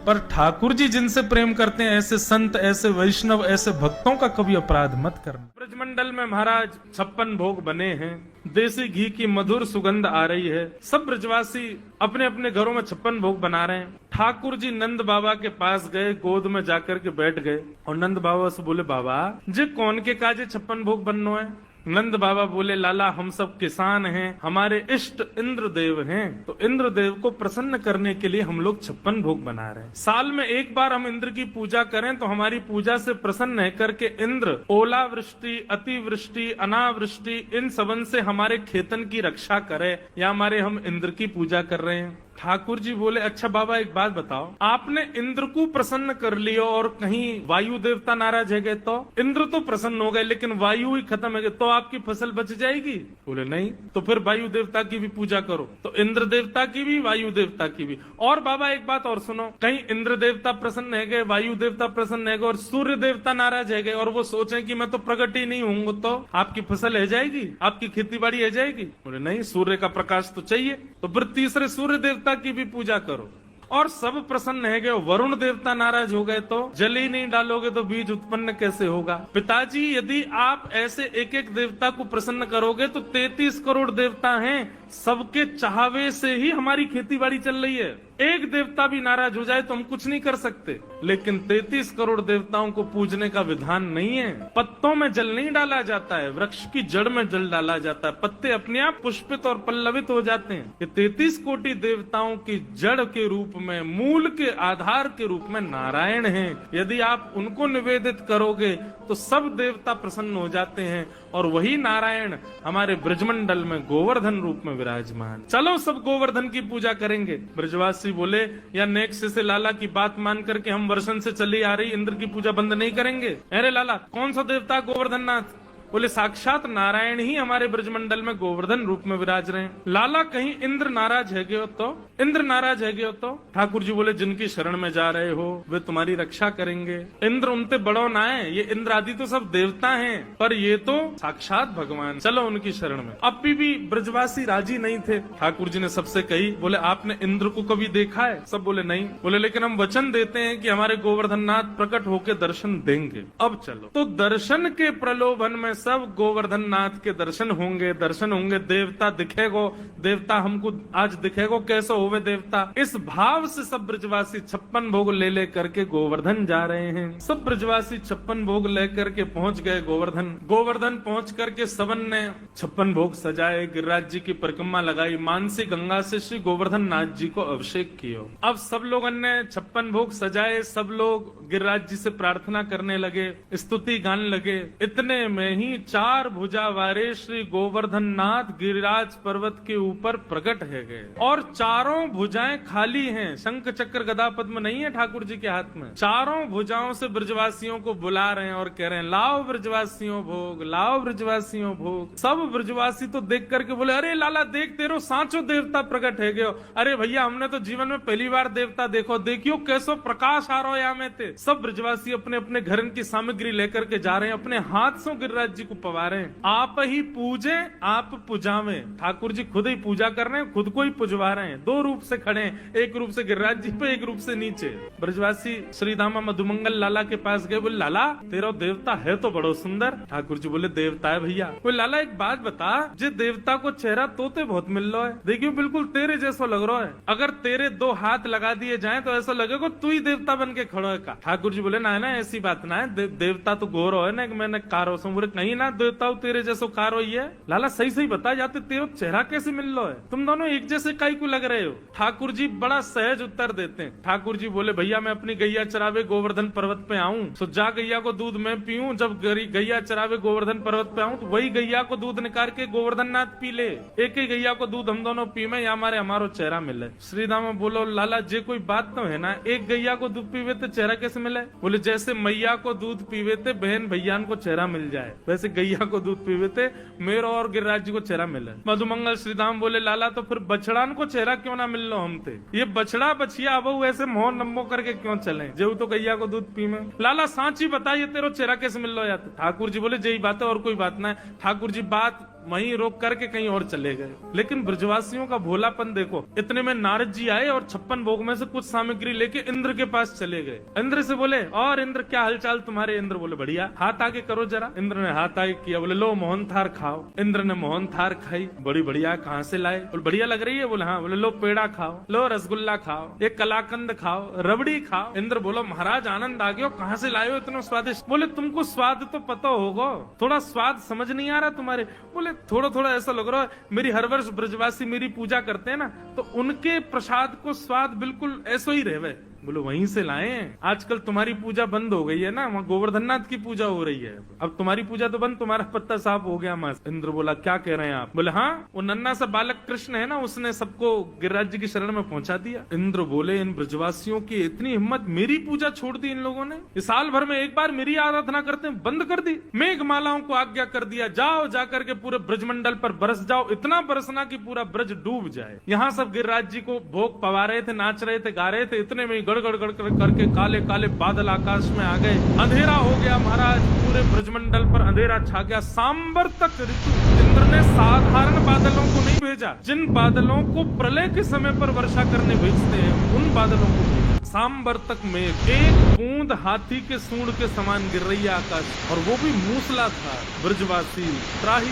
पर ठाकुर जी जिनसे प्रेम करते हैं, ऐसे संत, ऐसे वैष्णव, ऐसे भक्तों का कभी अपराध मत करना। ब्रजमंडल में महाराज 56 भोग बने हैं, देसी घी की मधुर सुगंध आ रही है, सब ब्रजवासी अपने अपने घरों में 56 भोग बना रहे हैं। ठाकुर जी नंद बाबा के पास गए, गोद में जाकर के बैठ गए और नंद बाबा से बोले बाबा जे कौन के काजे 56 भोग बननो है? नंद बाबा बोले लाला हम सब किसान हैं, हमारे इष्ट इंद्रदेव हैं, तो इंद्रदेव को प्रसन्न करने के लिए हम लोग 56 भोग बना रहे हैं। साल में एक बार हम इंद्र की पूजा करें तो हमारी पूजा से प्रसन्न है करके इंद्र ओलावृष्टि, अतिवृष्टि, अनावृष्टि इन सबन से हमारे खेतन की रक्षा करे, या हमारे हम इंद्र की पूजा कर रहे हैं। ठाकुर जी बोले अच्छा बाबा एक बात बताओ, आपने इंद्र को प्रसन्न कर लियो और कहीं वायु देवता नाराज है गए तो? इंद्र तो प्रसन्न हो गए लेकिन वायु ही खत्म है गए, तो आपकी फसल बच जाएगी? बोले नहीं। तो फिर वायु देवता की भी पूजा करो, तो इंद्र देवता की भी, वायु देवता की भी। और बाबा एक बात और सुनो, कहीं इंद्र देवता प्रसन्न है गए, वायु देवता प्रसन्न है गए और सूर्य देवता नाराज है गए और वो सोचे कि मैं तो प्रकट ही नहीं हूँ, तो आपकी फसल है जाएगी, आपकी खेती बाड़ी है जाएगी? बोले नहीं, सूर्य का प्रकाश तो चाहिए। तो फिर तीसरे सूर्य देवता की भी पूजा करो। और सब प्रसन्न है गए, वरुण देवता नाराज हो गए तो जल ही नहीं डालोगे तो बीज उत्पन्न कैसे होगा? पिताजी यदि आप ऐसे एक एक देवता को प्रसन्न करोगे तो 33 करोड़ देवता हैं, सबके चाहवे से ही हमारी खेती बाड़ी चल रही है। एक देवता भी नाराज हो जाए तो हम कुछ नहीं कर सकते, लेकिन 33 करोड़ देवताओं को पूजने का विधान नहीं है। पत्तों में जल नहीं डाला जाता है, वृक्ष की जड़ में जल डाला जाता है, पत्ते अपने आप पुष्पित और पल्लवित हो जाते हैं। ये 33 कोटि देवताओं की जड़ के रूप में, मूल के आधार के रूप में नारायण हैं। यदि आप उनको निवेदित करोगे तो सब देवता प्रसन्न हो जाते हैं, और वही नारायण हमारे ब्रजमंडल में गोवर्धन रूप में विराजमान। चलो सब गोवर्धन की पूजा करेंगे। ब्रजवासी बोले या नेक्स्ट से लाला की बात मान करके हम वर्षन से चली आ रही इंद्र की पूजा बंद नहीं करेंगे। अरे लाला कौन सा देवता गोवर्धन नाथ? बोले साक्षात नारायण ही हमारे ब्रजमंडल में गोवर्धन रूप में विराज रहे हैं। लाला कहीं इंद्र नाराज है गए तो? इंद्र नाराज है गए तो? ठाकुर जी बोले जिनकी शरण में जा रहे हो वे तुम्हारी रक्षा करेंगे। इंद्र उनते बड़ो ना है, ये इंद्र आदि तो सब देवता हैं, पर ये तो साक्षात भगवान, चलो उनकी शरण में। अब भी ब्रजवासी राजी नहीं थे। ठाकुर जी ने सबसे कही, बोले आपने इंद्र को कभी देखा है? सब बोले नहीं। बोले लेकिन हम वचन देते हैं कि हमारे गोवर्धन नाथ प्रकट होकर दर्शन देंगे। अब चलो, तो दर्शन के प्रलोभन में सब गोवर्धन नाथ के दर्शन होंगे, दर्शन होंगे, देवता दिखेगो, देवता हमको आज दिखेगो, कैसे होवे देवता। इस भाव से सब ब्रजवासी 56 भोग ले करके गोवर्धन जा रहे हैं। सब ब्रजवासी 56 भोग लेकर के पहुंच गए गोवर्धन। गोवर्धन पहुंच करके सबन ने 56 भोग सजाए, गिरिराज जी की परिक्रमा लगाई, मानसी गंगा से श्री गोवर्धन नाथ जी को अभिषेक किया। अब सब लोगों ने 56 भोग सजाए, सब लोग गिरिराज जी से प्रार्थना करने लगे, स्तुति गाने लगे। इतने में ही 4 भुजा वाले श्री गोवर्धन नाथ गिरिराज पर्वत के ऊपर प्रकट है गए, और चारों भुजाएं खाली हैं, शंख चक्र गदा पद्म नहीं है ठाकुर जी के हाथ में। चारों भुजाओं से ब्रजवासियों को बुला रहे हैं और कह रहे हैं लाओ ब्रजवासियों भोग, लाओ ब्रजवासियों भोग। सब ब्रजवासी तो देख करके बोले अरे लाला देख तेरो सांचो देवता प्रकट है गयो। अरे भैया हमने तो जीवन में पहली बार देवता देखो, देखियो कैसो प्रकाश आ रहा है यहाँ में। सब ब्रजवासी अपने अपने घर की सामग्री लेकर के जा रहे हैं, अपने हाथ से गिरिराज जी को पवारे, आप ही पूजे आप पुजावे। ठाकुर जी खुद ही पूजा कर रहे हैं, खुद को ही पुजवा रहे हैं। दो रूप से खड़े हैं, एक रूप से गिरिराज जी पे, एक रूप से नीचे। ब्रजवासी श्री दामा मधुमंगल लाला के पास गए, बोले लाला तेरा देवता है तो बड़ो सुंदर। ठाकुर जी बोले देवता है भैया। बोले लाला एक बात बता, जे देवता को चेहरा तोते बहुत मिल रहा है, देखियो बिल्कुल तेरे जैसा लग रहा है, अगर तेरे दो हाथ लगा दिए जाए तो ऐसा लगेगा तू ही देवता बन के खड़ो है का। ठाकुर जी बोले ना ऐसी बात ना है, देवता तो गोरो है ना, मैंने कारो सो। बोले कहीं ना देवता तेरे जैसो कारो ही है। लाला सही सही बता, जाते तेरा चेहरा कैसे मिल रहा है, तुम दोनों एक जैसे काई को लग रहे हो। ठाकुर जी बड़ा सहज उत्तर देते हैं। ठाकुर जी बोले भैया मैं अपनी गैया चरावे गोवर्धन पर्वत पे आऊं तो जा गैया को दूध मैं पीऊं, जब गैया चरावे गोवर्धन पर्वत पे आऊं तो वही गैया को दूध निकाल के गोवर्धन नाथ पी ले, एक ही गैया को दूध हम दोनों पी में, या हमारो चेहरा मिले। श्रीदामा बोलो लाला जे कोई बात तो है ना, एक गैया को दूध पीवे तो चेहरा कैसे मिले। बोले जैसे मैया को दूध पीवे थे बहन भैयान को चेहरा मिल जाए, वैसे गैया को दूध पीवे थे मेरा और गिरिराज जी को चेहरा मिले। मधुमंगल श्रीदाम बोले लाला तो फिर बछड़ान को चेहरा क्यों ना मिल लो हम थे, ये बछड़ा बछिया अब ऐसे मोह नंबो करके क्यों चले, जो तो गैया को दूध पी में। लाला सांची बताइए तेरो चेहरा कैसे मिल लो यार। ठाकुर जी बोले यही बात है और कोई बात ना है। ठाकुर जी बात वहीं रोक करके कहीं और चले गए। लेकिन ब्रजवासियों का भोलापन देखो, इतने में नारद जी आए और 56 भोग में से कुछ सामग्री लेके इंद्र के पास चले गए। इंद्र से बोले और इंद्र क्या हालचाल तुम्हारे। इंद्र बोले बढ़िया, हाथ आगे करो जरा। इंद्र ने हाथ आगे किया, बोले लो मोहन थार खाओ। इंद्र ने मोहन थार खाई, बड़ी बढ़िया, कहाँ से लाए। बोले बढ़िया लग रही है। बोले हाँ। बोले लो पेड़ा खाओ, लो रसगुल्ला खाओ, एक कलाकंद खाओ, रबड़ी खाओ। इंद्र बोलो महाराज आनंद आ गया, कहाँ से लाए हो इतना स्वादिष्ट। बोले तुमको स्वाद तो पता होगा, थोड़ा स्वाद समझ नहीं आ रहा तुम्हारे। बोले थोड़ा थोड़ा ऐसा लग रहा है, मेरी हर वर्ष ब्रजवासी मेरी पूजा करते हैं ना, तो उनके प्रसाद को स्वाद बिल्कुल ऐसा ही रहे। बोलो वहीं से लाए हैं। आजकल तुम्हारी पूजा बंद हो गई है ना, वहाँ गोवर्धननाथ की पूजा हो रही है, अब तुम्हारी पूजा तो बंद, तुम्हारा पत्ता साफ हो गया मास। इंद्र बोला क्या कह रहे हैं आप। बोले हाँ वो नन्ना सा बालक कृष्ण है ना, उसने सबको गिरिराज जी की शरण में पहुंचा दिया। इंद्र बोले इन ब्रजवासियों की इतनी हिम्मत, मेरी पूजा छोड़ दी इन लोगों ने, इस साल भर में एक बार मेरी आराधना करते हैं बंद कर दी। मेघ मालाओं को आज्ञा कर दिया, जाओ जाकर के पूरे ब्रजमंडल पर बरस जाओ, इतना बरसना कि पूरा ब्रज डूब जाए। यहाँ सब गिरिराज जी को भोग पवा रहे थे, नाच रहे थे, गा रहे थे, इतने में गड़गड़ गड़गड़ करके काले काले बादल आकाश में आ गए, अंधेरा हो गया महाराज, पूरे ब्रजमंडल पर अंधेरा छा गया। सांबर तक ऋतु। इंद्र ने साधारण बादलों को नहीं भेजा, जिन बादलों को प्रलय के समय पर वर्षा करने भेजते हैं उन बादलों को भेजा। सांबर तक में एक बूंद हाथी के सूंड के समान गिर रही है आकाश, और वो भी मूसला था। ब्रजवासी त्राही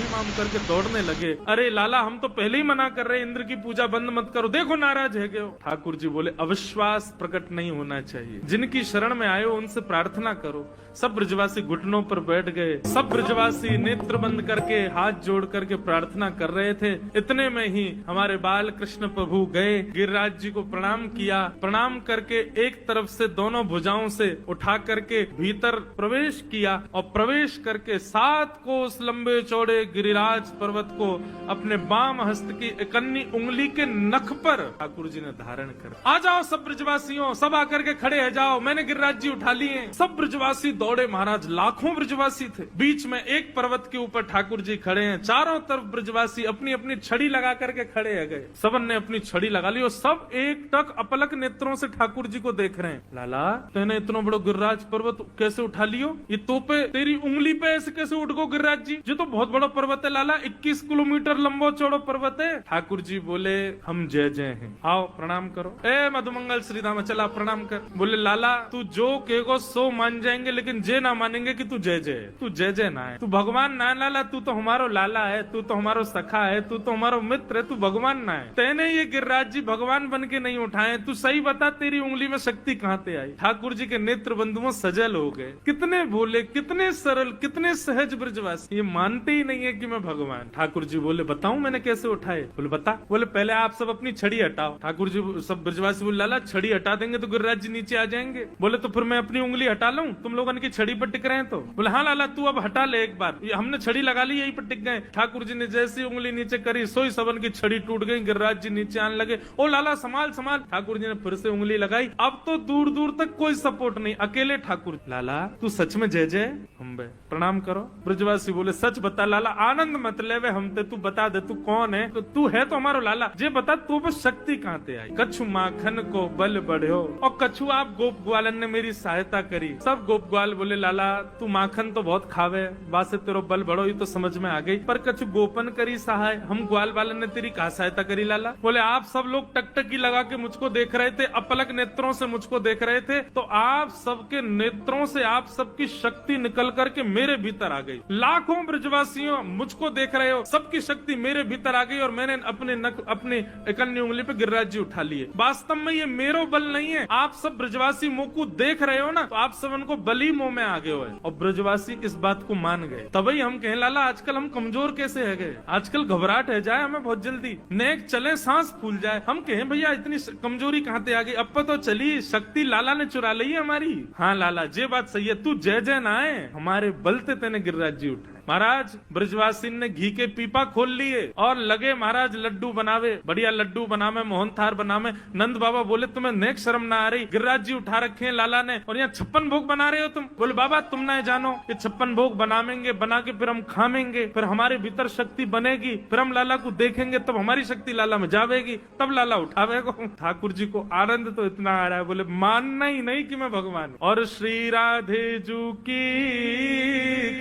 माम करके दौड़ने लगे। अरे लाला हम तो पहले ही मना कर रहे, इंद्र की पूजा बंद मत करो, देखो नाराज है क्यों। ठाकुर जी बोले अविश्वास प्रकट नहीं होना चाहिए, जिनकी शरण में आए हो उनसे प्रार्थना करो। सब ब्रजवासी घुटनों पर बैठ गए, सब ब्रजवासी नेत्र बंद करके हाथ जोड़ करके प्रार्थना कर रहे थे। इतने में ही हमारे बाल कृष्ण प्रभु गए, गिरिराज जी को प्रणाम किया, प्रणाम करके एक तरफ से दोनों भुजाओं से उठा करके भीतर प्रवेश किया, और प्रवेश करके 7 कोस लंबे चौड़े गिरिराज पर्वत को अपने बाम हस्त की इकन्नी उंगली के नख पर ठाकुर जी ने धारण कर। आ जाओ सब ब्रजवासियों, सब आकर के खड़े है जाओ, मैंने गिरिराज जी उठा लिए। सब ब्रजवासी दौड़े महाराज, लाखों ब्रजवासी थे। बीच में एक पर्वत के ऊपर ठाकुर जी खड़े हैं, चारों तरफ ब्रजवासी अपनी अपनी छड़ी लगा करके खड़े है गए। सबन ने अपनी छड़ी लगा ली और सब एक टक अपलक नेत्रों से ठाकुर जी को देख रहे हैं। लाला तेने इतना बड़ा गिरिराज पर्वत कैसे उठा लियो, ये तोपे तेरी उंगली पे ऐसे कैसे उठ गो गिरिराज जी, ये तो बहुत बड़ा पर्वत है लाला, 21 किलोमीटर लंबो चौड़ो पर्वत है। ठाकुर जी बोले हम जय जय हैं, आओ प्रणाम करो। ए मधुमंगल श्रीधाम चला प्रणाम कर। बोले लाला तू जो कहेगो सो मान जाएंगे, लेकिन जे ना मानेंगे कि तू जय जय है, तू जय जय ना है, तू भगवान ना है लाला, तू तो हमारो लाला है, तू तो हमारो सखा है, तू तो हमारो मित्र है, तू भगवान ना है। तेने ये गिरिराज जी भगवान बन के नहीं उठाए, तू सही बता तेरी उंगली में शक्ति कहाँ से आई। ठाकुर जी के नेत्र बंधुओं सजल हो गए, कितने भोले, कितने सरल, कितने सहज ब्रजवासी, ये मानते ही नहीं है कि मैं भगवान। ठाकुर जी बोले बताऊं मैंने कैसे उठाए। बोले बता। बोले पहले आप सब अपनी छड़ी हटाओ। ठाकुर जी सब ब्रजवासी बोले लाला छड़ी हटा देंगे तो गिरिराज जी नीचे आ जाएंगे। बोले तो फिर मैं अपनी उंगली हटा लूं, तुम लोगों की छड़ी पर टिक रहे हैं तो। बोले हाँ लाला तू अब हटा ले एक बार, हमने छड़ी लगा ली यही पर टिक गए। ठाकुर जी ने जैसी उंगली नीचे करी सोई सबन की छड़ी टूट गई, गिरिराज जी नीचे आने लगे। ओ लाला संभाल संभाल। ठाकुर जी ने फिर से उंगली लगाई, अब तो दूर दूर तक कोई सपोर्ट नहीं, अकेले ठाकुर। लाला तू सच में जय जय हम प्रणाम करो। ब्रजवासी बोले सच बता लाला, आनंद मत लेवे हमते, तू बता दे तू कौन है। तो तू है तो हमारो लाला, जे बता तू बस शक्ति कहाँ ते आई। कछु माखन को बल बढ़ो, और कछु आप गोप ग्वालन ने मेरी सहायता करी। सब गोप ग्वाल बोले लाला तू माखन तो बहुत खावे, बासे तेरो बल बढ़ो ये तो समझ में आ गई, पर कछु गोपन करी सहाय, हम ग्वाल वालन ने तेरी कहा सहायता करी लाला। बोले आप सब लोग टकटकी लगा के मुझको देख रहे थे, अपलक नेत्रों से मुझको देख रहे थे, तो आप सबके नेत्रों से आप सबकी शक्ति निकल करके मेरे भीतर आ गई। लाखों ब्रजवासियों मुझको देख रहे हो, सबकी शक्ति मेरे भीतर आ गई और मैंने अपने इकन्नी उंगली पे गिरिराज जी उठा लिए। वास्तव में ये मेरो बल नहीं है, आप सब ब्रजवासी मुंह को देख रहे हो ना, तो आप सब उनको बली मुंह में आ गए हो। और ब्रजवासी इस बात को मान गए। तभी हम कहें लाला आजकल हम कमजोर कैसे है गए, आजकल घबराहट है जाए हमें बहुत जल्दी, नेक चले सांस फूल जाए। हम कहें भैया इतनी कमजोरी कहाँ से आ गई, अब तो चली शक्ति लाला ने चुरा ली है हमारी। हाँ लाला जे बात सही है, तू जय जय ना आए, हमारे बलते तेने गिरिराज जी उठाए। महाराज ब्रजवासी ने घी के पीपा खोल लिए और लगे महाराज लड्डू बनावे, बढ़िया लड्डू बनावे, मोहन थार बनावे। नंद बाबा बोले तुम्हें नेक शर्म ना आ रही, गिरिराज जी उठा रखे हैं लाला ने और यहाँ 56 भोग बना रहे हो तुम। बोले बाबा तुम ना जानो, ये 56 भोग बनावेंगे, बना के फिर हम खामेंगे, फिर हमारे भीतर शक्ति बनेगी, फिर हम लाला को देखेंगे तब हमारी शक्ति लाला में जावेगी, तब लाला उठावेगा। ठाकुर जी को आनंद तो इतना आ रहा है, बोले मानना ही नहीं कि मैं भगवान हूं। और श्री राधे जू की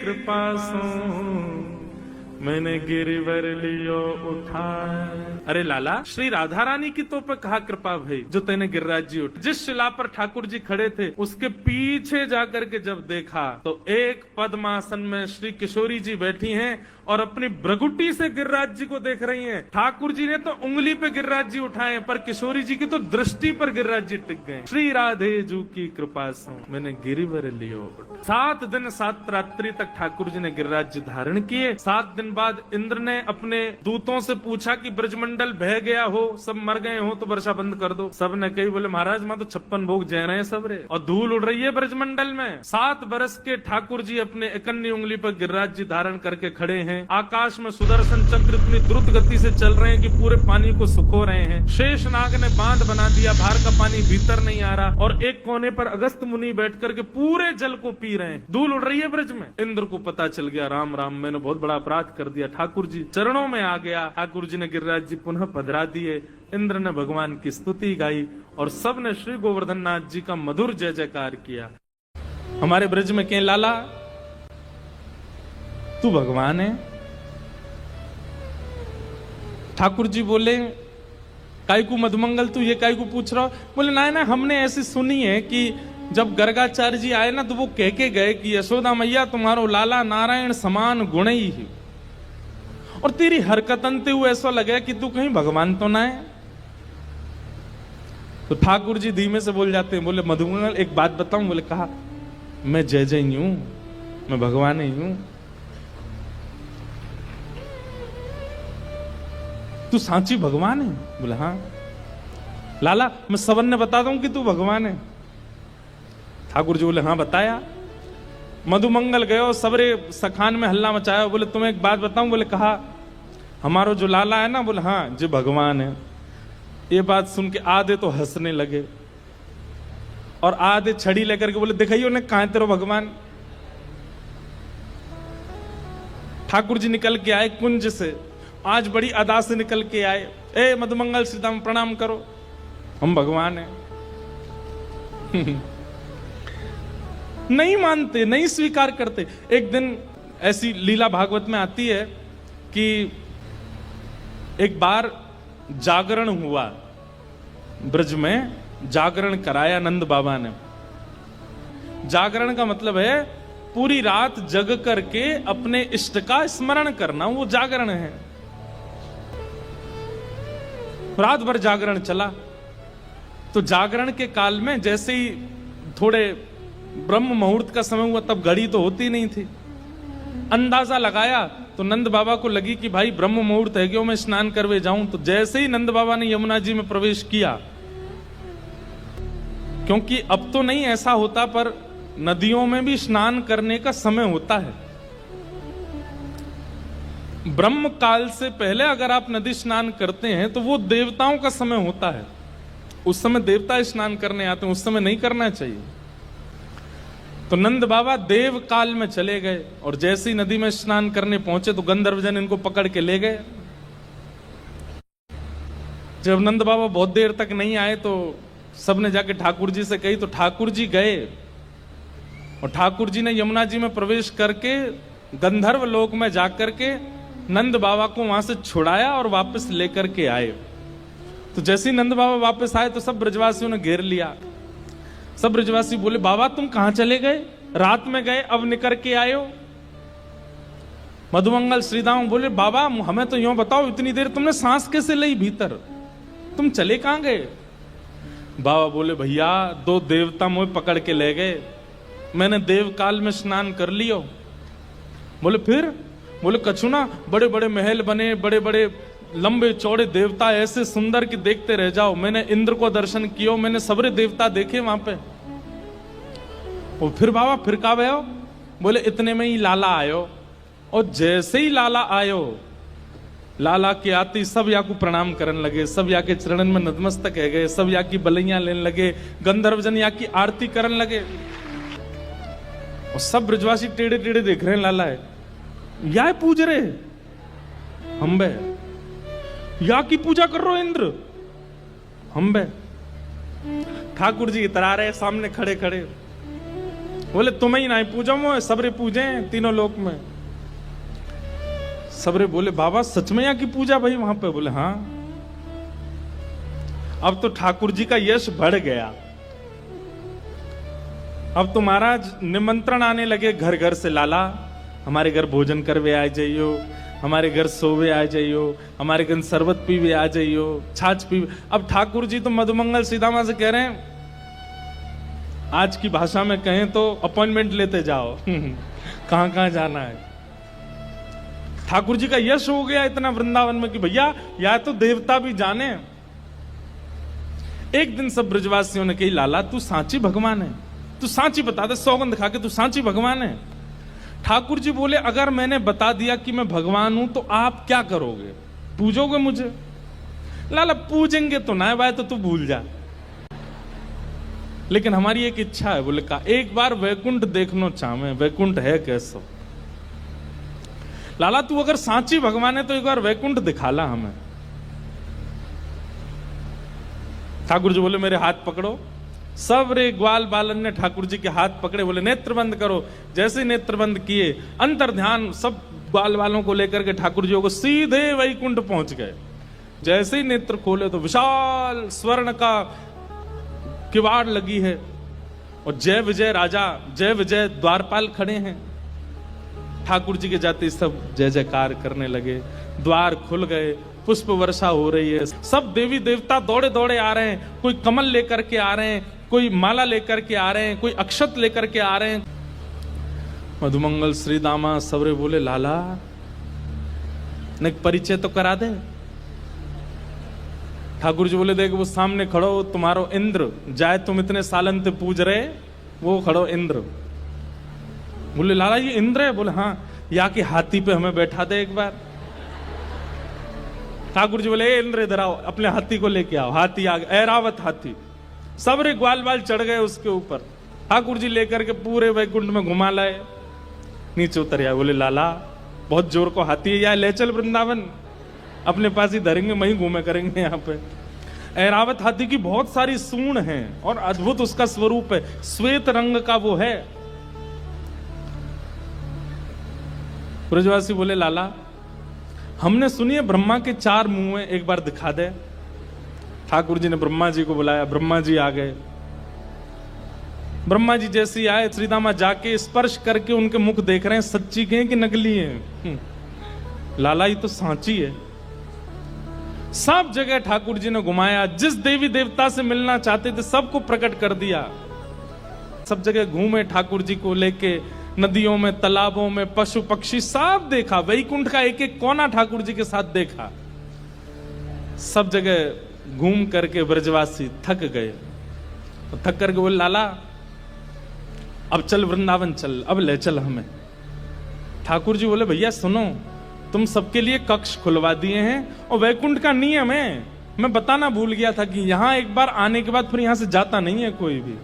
कृपा से मैंने गिरिवर लियो उठाए। अरे लाला श्री राधा रानी की तो पे कहा कृपा भाई, जो तेने गिरिराज जी उठ। जिस शिला पर ठाकुर जी खड़े थे उसके पीछे जाकर के जब देखा तो एक पद्मासन में श्री किशोरी जी बैठी हैं और अपनी भ्रगुटी से गिरिराज जी को देख रही हैं। ठाकुर जी ने तो उंगली पे गिरिराज जी उठाए, पर किशोरी जी की तो दृष्टि पर गिरिराज जी टिक गए। श्री राधे जू की कृपा से मैंने गिरिवर लियो। 7 दिन 7 रात्रि तक ठाकुर जी ने गिरिराज जी धारण किए। 7 दिन बाद इंद्र ने अपने दूतों से पूछा कि ब्रजमंडल बह गया हो, सब मर गए हो तो वर्षा बंद कर दो। सब ने कही बोले महाराज मां तो 56 भोग जय रहे हैं सब रे, और धूल उड़ रही है ब्रजमंडल में। 7 बरस के ठाकुर जी अपने इकन्नी उंगली पर गिरिराज जी धारण करके खड़े हैं। आकाश में सुदर्शन चक्र इतनी द्रुत गति से चल रहे हैं कि पूरे पानी को सुखो रहे हैं। शेषनाग ने बांध बना दिया, बाहर का पानी भीतर नहीं आ रहा, और एक कोने पर अगस्त मुनि बैठ करके पूरे जल को पी रहे हैं। धूल उड़ रही है ब्रज में। इंद्र को पता चल गया, राम राम मैंने बहुत बड़ा अपराध कर दिया। ठाकुर जी चरणों में आ गया। ठाकुर जी ने गिरिराज जी पुनः पधरा दिए। इंद्र ने भगवान की स्तुति गाई और सब ने श्री गोवर्धन नाथ जी का मधुर जय जयकार किया। हमारे ब्रज में कहें लाला तू भगवान है। ठाकुर जी बोले काय को मधुमंगल तू ये काय को पूछ रहा हो। बोले ना ना हमने ऐसी सुनी है कि जब गर्गाचार्य जी आए ना तो वो कह के गए कि यशोदा मैया तुम्हारो लाला नारायण समान गुण ही है, और तेरी हरकतन ते हुए ऐसा लगे कि तू कहीं भगवान तो ना है। तो ठाकुर जी धीमे से बोल जाते हैं, बोले मधुमंगल एक बात बताऊं। बोले कहा मैं जय जय ही हूं, मैं भगवान ही हूं। तू सांची भगवान है? बोले हाँ। लाला मैं सबन ने बता दूं कि तू भगवान है? ठाकुर जी बोले हाँ बताया। मधुमंगल गयो, सबरे सखान में हल्ला मचाया। बोले तुम्हें एक बात बताऊं? बोले कहा हमारो जो लाला है ना, बोले हाँ जो भगवान है। ये बात सुन के आधे तो हंसने लगे और आधे छड़ी लेकर के बोले दिखाइयो ने कहां तेरो भगवान। ठाकुर जी निकल के आए कुंज से, आज बड़ी अदा से निकल के आए। ए मधुमंगल सीताराम प्रणाम करो, हम भगवान हैं। नहीं मानते, नहीं स्वीकार करते। एक दिन ऐसी लीला भागवत में आती है कि एक बार जागरण हुआ, ब्रज में जागरण कराया नंद बाबा ने। जागरण का मतलब है पूरी रात जग करके अपने इष्ट का स्मरण करना, वो जागरण है। रात भर जागरण चला। तो जागरण के काल में जैसे ही थोड़े ब्रह्म मुहूर्त का समय हुआ, तब घड़ी तो होती नहीं थी। अंदाजा लगाया तो नंद बाबा को लगी कि भाई ब्रह्म मुहूर्त है, क्यों मैं स्नान करवे जाऊं। तो जैसे ही नंद बाबा ने यमुना जी में प्रवेश किया, क्योंकि अब तो नहीं ऐसा होता पर नदियों में भी स्नान करने का समय होता है। ब्रह्म काल से पहले अगर आप नदी स्नान करते हैं तो वो देवताओं का समय होता है। उस समय देवता स्नान करने आते हैं, उस समय नहीं करना चाहिए। तो नंद बाबा देव काल में चले गए और जैसे ही नदी में स्नान करने पहुंचे तो गंधर्वजन इनको पकड़ के ले गए। जब नंद बाबा बहुत देर तक नहीं आए तो सबने जाके ठाकुर जी से कही, तो ठाकुर जी गए और ठाकुर जी ने यमुना जी में प्रवेश करके गंधर्व लोक में जाकर के नंद बाबा को वहां से छुड़ाया और वापस लेकर के आए। तो जैसे ही नंद बाबा वापस आए तो सब ब्रजवासियों ने घेर लिया। सब ब्रजवासी बोले, बाबा तुम कहां चले गए, रात में गए अब निकल के आए हो। मधुमंगल श्रीदाम बोले, बाबा हमें तो यूं बताओ, इतनी देर तुमने सांस कैसे ली भीतर, तुम चले कहां गए। बाबा बोले, भैया 2 देवता मुझे पकड़ के ले गए, मैंने देव काल में स्नान कर लियो। बोले फिर? बोले कछु ना, बड़े बड़े महल बने, बड़े बड़े लंबे चौड़े देवता ऐसे सुंदर कि देखते रह जाओ। मैंने इंद्र को दर्शन कियो, मैंने सबरे देवता देखे वहां पे। और फिर बाबा फिर का भयो? बोले इतने में ही लाला आयो, और जैसे ही लाला आयो, लाला के आती सब या को प्रणाम करने लगे, सब या के चरणन में नतमस्तक है गए, सब या की बलैया लेने लगे, गंधर्वजन या की आरती करने लगे। और सब ब्रजवासी टेढ़े टेढ़े देख रहे हैं, लाला है या पूज रहे हम बे, या की पूजा कर रहे हो इंद्र हम बे। ठाकुर जी इतरा रहे सामने खड़े खड़े, बोले तुम्हें ही नहीं पूजा, वो सबरे पूजे तीनों लोक में। सबरे बोले, बाबा सच में यहाँ की पूजा भाई वहां पे? बोले हाँ। अब तो ठाकुर जी का यश बढ़ गया, अब तो महाराज निमंत्रण आने लगे घर घर से, लाला हमारे घर भोजन करवे आ जाइयो, हमारे घर सोवे आ जाइयो, हमारे घर शरबत पीवे आ जाइयो, छाछ पीवे। अब ठाकुर जी तो मधुमंगल सीधामा से कह रहे हैं, आज की भाषा में कहें तो अपॉइंटमेंट लेते जाओ कहां कहां जाना है। ठाकुर जी का यश हो गया इतना वृंदावन में कि भैया या तो देवता भी जाने। एक दिन सब ब्रजवासियों ने कही, लाला तू सांची भगवान है, तू सांची बता दे, सौगंध खा के तू सांची भगवान है। ठाकुर जी बोले, अगर मैंने बता दिया कि मैं भगवान हूं तो आप क्या करोगे, पूजोगे मुझे? लाला पूजेंगे तो ना भाई, तो तू भूल जा, लेकिन हमारी एक इच्छा है। बोले का एक बार वैकुंठ देखना चाहे, वैकुंठ है कैसा? लाला तू अगर सांची भगवान है तो एक बार वैकुंठ दिखाला हमें। ठाकुर जी बोले, मेरे हाथ पकड़ो। सब रे ग्वाल बालन ने ठाकुर जी के हाथ पकड़े, बोले नेत्र बंद करो। जैसे ही नेत्र बंद किए, अंतर ध्यान सब ग्वाल बालों को लेकर के ठाकुर जी को सीधे वैकुंठ पहुंच गए। जैसे ही नेत्र खोले तो विशाल स्वर्ण का किवाड़ लगी है और जय विजय राजा, जय विजय द्वारपाल खड़े हैं। ठाकुर जी के जाते सब जय जयकार करने लगे, द्वार खुल गए, पुष्प वर्षा हो रही है, सब देवी देवता दौड़े दौड़े आ रहे हैं। कोई कमल लेकर के आ रहे हैं, कोई माला लेकर के आ रहे हैं, कोई अक्षत लेकर के आ रहे हैं। मधुमंगल श्री दामा सबरे बोले, लाला ने परिचय तो करा दे। ठाकुर जी बोले, देख वो सामने खड़ो तुम्हारो इंद्र, जाए तुम इतने सालन ते पूज रहे, वो खड़ो इंद्र। बोले लाला ये इंद्र है? बोले हाँ। या कि हाथी पे हमें बैठा दे एक बार। ठाकुर जी बोले, इंद्र इधर आओ, अपने हाथी को लेके आओ। हाथी आ गया, ऐरावत हाथी, सबरे ग्वाल बाल चढ़ गए उसके ऊपर। ठाकुर जी लेकर के पूरे वैकुंठ में घुमा लाए, नीचे उतर आए। बोले लाला बहुत जोर को हाथी है, या ले चल वृंदावन, अपने पास ही धरेंगे, वहीं घूमे करेंगे। यहाँ पे ऐरावत हाथी की बहुत सारी सूंड हैं और अद्भुत उसका स्वरूप है, श्वेत रंग का वो है। ब्रजवासी बोले, लाला हमने सुनी है ब्रह्मा के 4 मुंह हैं, एक बार दिखा दे। ठाकुर जी ने ब्रह्मा जी को बुलाया, ब्रह्मा जी आ गए। ब्रह्मा जी जैसे ही आए, श्रीदामा जाके स्पर्श करके उनके मुख देख रहे हैं, सच्ची के कि नकली है? लाला ये तो सांची है। सब जगह ठाकुर जी ने घुमाया, जिस देवी देवता से मिलना चाहते थे सबको प्रकट कर दिया। सब जगह घूमे ठाकुर जी को लेके, नदियों में, तालाबों में, पशु पक्षी सब देखा, वैकुंठ का एक एक कोना ठाकुर जी के साथ देखा। सब जगह घूम करके ब्रजवासी थक गए। थक करके बोले, लाला अब चल वृंदावन चल, अब ले चल हमें। ठाकुर जी बोले, भैया सुनो, तुम सबके लिए कक्ष खुलवा दिए हैं और वैकुंठ का नियम है मैं बताना भूल गया था कि यहां एक बार आने के बाद फिर यहां से जाता नहीं है कोई भी।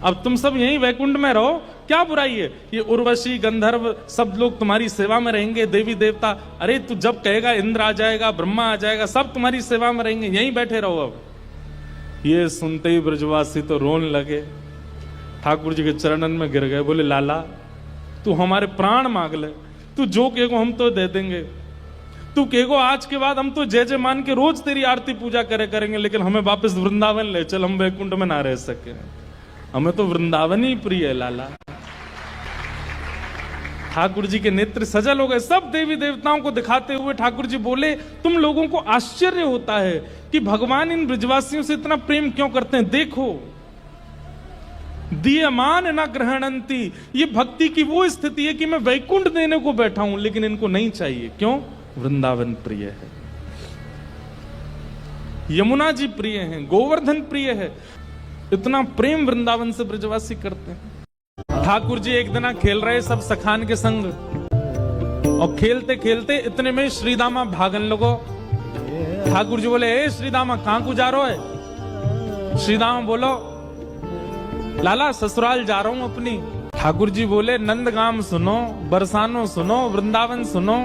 अब तुम सब यहीं वैकुंठ में रहो, क्या बुराई है? ये उर्वशी गंधर्व सब लोग तुम्हारी सेवा में रहेंगे, देवी देवता। अरे तू जब कहेगा इंद्र आ जाएगा, ब्रह्मा आ जाएगा, सब तुम्हारी सेवा में रहेंगे, यहीं बैठे रहो। अब ये सुनते ही ब्रजवासी तो रोने लगे, ठाकुर जी के चरणन में गिर गए, बोले लाला तू हमारे प्राण मांग ले, तू जो कहेगो हम तो दे देंगे, तू कहेगो आज के बाद हम तो जय जय मान के रोज तेरी आरती पूजा करेंगे, लेकिन हमें वापस वृंदावन ले चल, हम वैकुंठ में ना रह सके, हमें तो वृंदावन ही प्रिय है लाला। ठाकुर जी के नेत्र सजल हो गए। सब देवी देवताओं को दिखाते हुए ठाकुर जी बोले, तुम लोगों को आश्चर्य होता है कि भगवान इन ब्रजवासियों से इतना प्रेम क्यों करते हैं। देखो, दीयमान न ग्रहणंती, ये भक्ति की वो स्थिति है कि मैं वैकुंठ देने को बैठा हूं, लेकिन इनको नहीं चाहिए। क्यों? वृंदावन प्रिय है, यमुना जी प्रिय हैं, गोवर्धन प्रिय है। इतना प्रेम वृंदावन से ब्रजवासी करते हैं। ठाकुर जी एक दिन खेल रहे सब सखान के संग, और खेलते खेलते इतने में श्रीदामा भागन लगो। ठाकुर जी बोले, ए श्रीदामा कहां को जा रहे है? श्रीदामा बोलो, लाला ससुराल जा रहा हूं अपनी। ठाकुर जी बोले, नंदगाम सुनो, बरसानो सुनो, वृंदावन सुनो,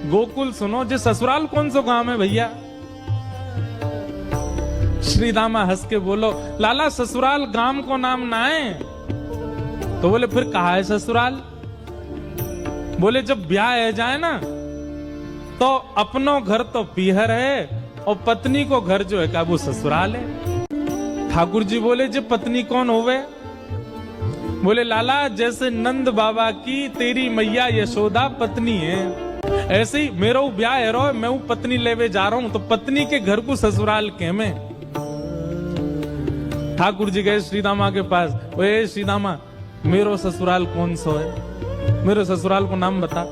गोकुल सुनो, जे ससुराल कौन सा गांव है भैया? श्रीदामा हंस के बोलो, लाला ससुराल गांव को नाम ना है। तो बोले, फिर कहा है ससुराल? बोले, जब ब्याह है जाए ना तो अपनो घर तो पीहर है, और पत्नी को घर जो है का वो ससुराल है। ठाकुर जी बोले, जे पत्नी कौन होवे? बोले, लाला जैसे नंद बाबा की तेरी मैया यशोदा पत्नी है, ऐसे ही मेरा ब्याह है रो, मैं वो पत्नी लेवे जा रहा हूं, तो पत्नी के घर को ससुराल के में। ठाकुर जी गए श्रीदामा के पास, ओए श्रीदामा मेरो ससुराल कौन सो है, मेरे ससुराल को नाम बता।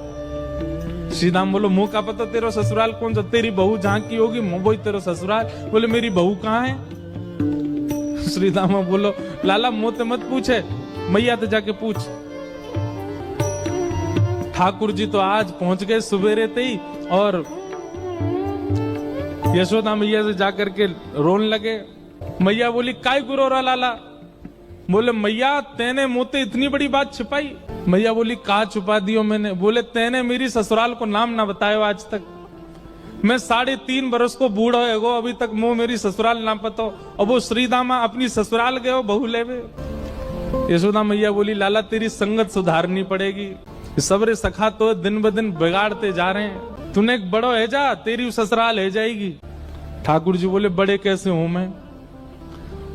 श्रीदाम बोलो, मुंह का पता तेरा ससुराल कौन सा? तेरी बहू जहां की होगी वही तेरा ससुराल। बोले, मेरी बहू कहाँ है? श्रीदामा बोलो, लाला मुंह मत पूछे, मैया तो जाके पूछ। ठाकुर जी तो आज पहुंच गए सुबेरे ते ही, और यशोदा मैया से जाकर के रोने लगे। मैया बोली, काय गुरो रा लाला? बोले, मैया तेने मुझे इतनी बड़ी बात छिपाई। मैया बोली, कहा छुपा दियो मैंने? बोले, तेने मेरी ससुराल को नाम ना बतायो आज तक। मैं 3.5 बरस को बूढ़ा है गो, अभी तक मुंह मेरी ससुराल ना पता। और वो श्रीदामा अपनी ससुराल गए बहू लेवे। यशोदा मैया बोली, लाला तेरी संगत सुधारनी पड़ेगी, सबरे सखा तो दिन ब दिन बिगाड़ते जा रहे हैं, तूने एक बड़ो है जा, तेरी ससुराल है जाएगी। ठाकुर जी बोले, बड़े कैसे हूं मैं?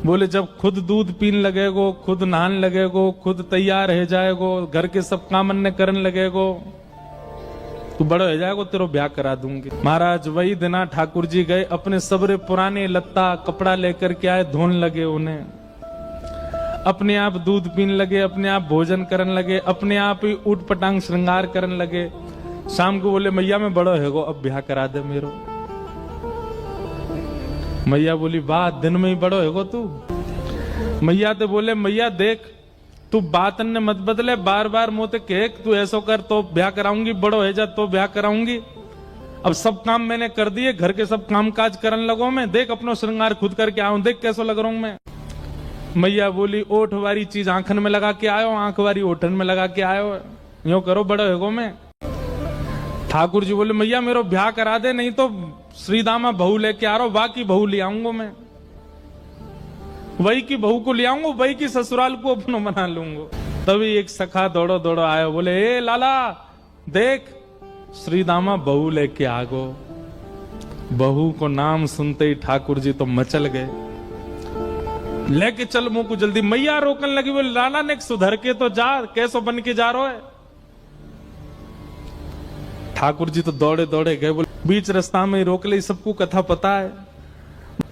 बोले, जब खुद दूध पीन लगेगो, खुद नहान लगेगो, खुद तैयार है जाएगो, घर के सब काम अन्य करने लगेगो, तू बड़ा हो जाएगो, तेरो ब्याह करा दूंगी। महाराज वही दिना ठाकुर जी गए, अपने सबरे पुराने लत्ता कपड़ा लेकर के आए, धोने लगे उन्हें, अपने आप दूध पीने लगे, अपने आप भोजन करने लगे, अपने आप ही उठ पटांग श्रृंगार करने लगे। शाम को बोले, मैया मैं बड़ो है गो, अब ब्याह करा दे मेरो। मैया बोली, वाह दिन में ही बड़ो है गो तू। मैया तो बोले, मैया देख तू बात ने मत बदले, बार बार मोते कह तू ऐसो कर तो ब्याह कराऊंगी, बड़ो है जा तो ब्याह कराऊंगी। अब सब काम मैंने कर दिए, घर के सब काम काज करने लगो मैं, देख अपनो श्रृंगार खुद करके आऊं, देख कैसो लग रहा हूं मैं। मैया बोली, ओठ वारी चीज आंखन में लगा के आयो, आंख वारी ओठन में लगा के आयो, यो करो बड़ो है गो मैं। ठाकुर जी बोले, मैया मेरो ब्याह करा दे, नहीं तो श्रीदामा बहू लेके आ रहा हूं, बाकी बहू ले आऊंगा मैं, वही की बहू को ले आऊंगा, वही की ससुराल को अपना बना लूंगा। तभी एक सखा दौड़ो दौड़ो आया, बोले, ए लाला देख श्रीदामा बहू लेके आ गो। बहू को नाम सुनते ही ठाकुर जी तो मचल गए, लेके चल मुंह को जल्दी। मैया रोकने लगी, बोले, लाला ने सुधर के तो जा, कैसो बन के जा रहा है? ठाकुर जी तो दौड़े दौड़े गए, बोले बीच रास्ता में रोक ले, सबको कथा पता है।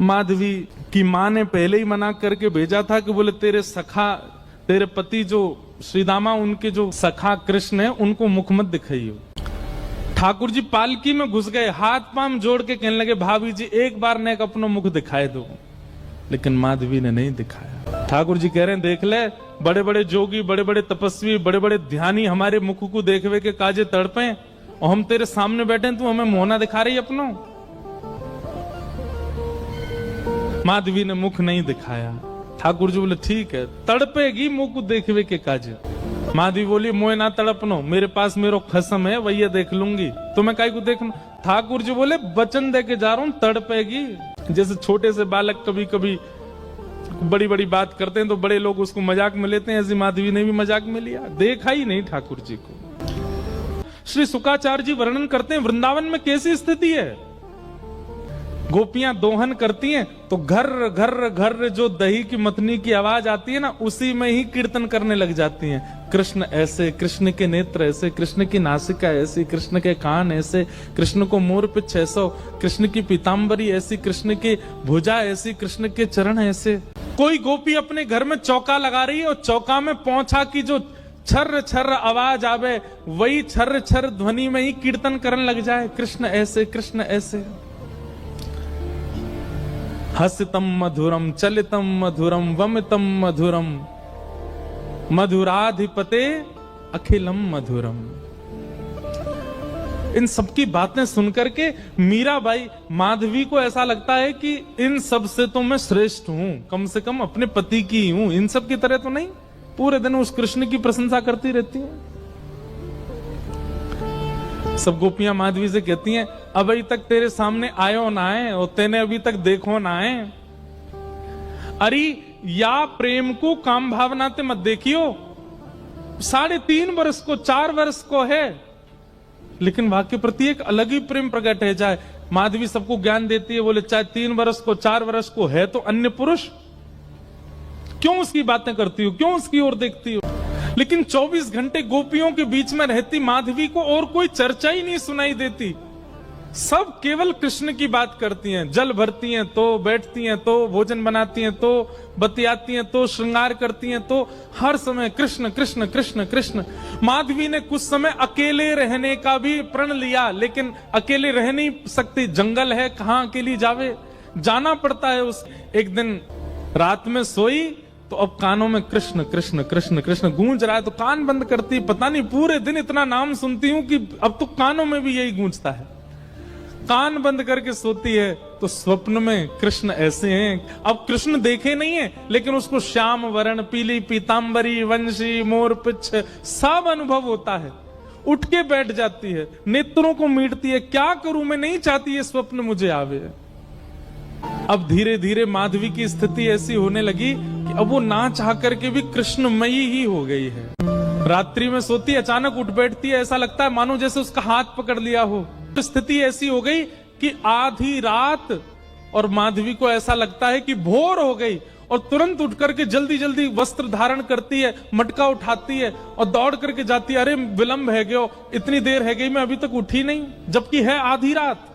माधवी की माँ ने पहले ही मना करके भेजा था कि बोले तेरे सखा, तेरे पति जो श्रीदामा, उनके जो सखा कृष्ण है, उनको मुख मत दिखाइयो। ठाकुर जी पालकी में घुस गए, हाथ पांव जोड़ के कहने लगे, भाभी जी एक बार ने अपना मुख दिखाए दो, लेकिन माधवी ने नहीं दिखाया। ठाकुर जी कह रहे हैं, देख ले, बड़े बड़े जोगी, बड़े बड़े तपस्वी, बड़े बड़े ध्यानी हमारे मुख को देखवे के काजे तड़पे, और हम तेरे सामने बैठे, तू हमें मोहना दिखा रही अपनो। माधवी ने मुख नहीं दिखाया। ठाकुर जी बोले ठीक है, तड़पेगी मुख को देखवे के काज। माधवी बोली मोए ना तड़पनो, मेरे पास मेरो खसम है, वही देख लूंगी, तुम्हें काई को देखना। ठाकुर जी बोले वचन दे के जा रहा हूं, तड़पेगी। जैसे छोटे से बालक कभी कभी बड़ी बड़ी बात करते हैं तो बड़े लोग उसको मजाक में लेते हैं, ऐसी माधवी ने भी मजाक में लिया, देखा ही नहीं ठाकुर जी को। श्री शुकाचार्य जी वर्णन करते हैं वृंदावन में कैसी स्थिति है। गोपियां दोहन करती हैं तो घर घर घर जो दही की मथनी की आवाज आती है ना, उसी में ही कीर्तन करने लग जाती हैं। कृष्ण ऐसे, कृष्ण के नेत्र ऐसे, कृष्ण की नासिका ऐसी, कृष्ण के कान ऐसे, कृष्ण को मोर पिछ ऐसो, कृष्ण की पीताम्बरी ऐसी, कृष्ण की भुजा ऐसी, कृष्ण के चरण ऐसे। कोई गोपी अपने घर में चौका लगा रही है और चौका में पौंछा की जो छर्र छर्र आवाज आवे, वही छर्र छर्र ध्वनि में ही कीर्तन करने लग जाए, कृष्ण ऐसे, कृष्ण ऐसे। हसितम मधुरम, चलितम मधुरम, वमितम मधुरम, मधुराधिपते अखिलम मधुरम। इन सबकी बातें सुनकर के मीराबाई माधवी को ऐसा लगता है कि इन सब से तो मैं श्रेष्ठ हूं, कम से कम अपने पति की हूं, इन सब की तरह तो नहीं। पूरे दिन उस कृष्ण की प्रशंसा करती रहती हैं। सब गोपियां माधवी से कहती हैं अभी तक तेरे सामने आयो ना है और तेने अभी तक देखो ना है। अरे या प्रेम को काम भावना ते मत देखियो, 3.5 वर्ष को 4 वर्ष को है, लेकिन वहां के प्रति एक अलग ही प्रेम प्रकट है। जाए माधवी सबको ज्ञान देती है, बोले चाहे 3 वर्ष को 4 वर्ष को है तो अन्य पुरुष, क्यों उसकी बातें करती हो, क्यों उसकी ओर देखती हो। लेकिन 24 घंटे गोपियों के बीच में रहती माधवी को और कोई चर्चा ही नहीं सुनाई देती। सब केवल कृष्ण की बात करती हैं, जल भरती हैं तो बैठती हैं तो भोजन बनाती हैं तो बतियाती हैं तो श्रृंगार करती हैं, तो हर समय कृष्ण कृष्ण कृष्ण कृष्ण। माधवी ने कुछ समय अकेले रहने का भी प्रण लिया, लेकिन अकेले रह नहीं सकती, जंगल है, कहां अकेली जावे, जाना पड़ता है। उस एक दिन रात में सोई तो अब कानों में कृष्ण कृष्ण कृष्ण कृष्ण गूंज रहा है, तो कान बंद करती, पता नहीं पूरे दिन इतना नाम सुनती हूं कि अब तो कानों में भी यही गूंजता है। कान बंद करके सोती है तो स्वप्न में कृष्ण ऐसे हैं। अब कृष्ण देखे नहीं है, लेकिन उसको श्याम वर्ण, पीली पीतांबरी, वंशी, मोर पिछ सब अनुभव होता है। उठ के बैठ जाती है, नेत्रों को मीटती है, क्या करूं मैं, नहीं चाहती ये स्वप्न मुझे आवे। अब धीरे धीरे माधवी की स्थिति ऐसी होने लगी कि अब वो ना चाह करके भी कृष्णमयी ही हो गई है। रात्रि में सोती, अचानक उठ बैठती है, ऐसा लगता है मानो जैसे उसका हाथ पकड़ लिया हो। स्थिति ऐसी हो गई कि आधी रात और माधवी को ऐसा लगता है कि भोर हो गई, और तुरंत उठ करके जल्दी जल्दी वस्त्र धारण करती है, मटका उठाती है और दौड़ करके जाती है। अरे विलंब है गयो, इतनी देर है गई, मैं अभी तक उठी नहीं, जबकि है आधी रात।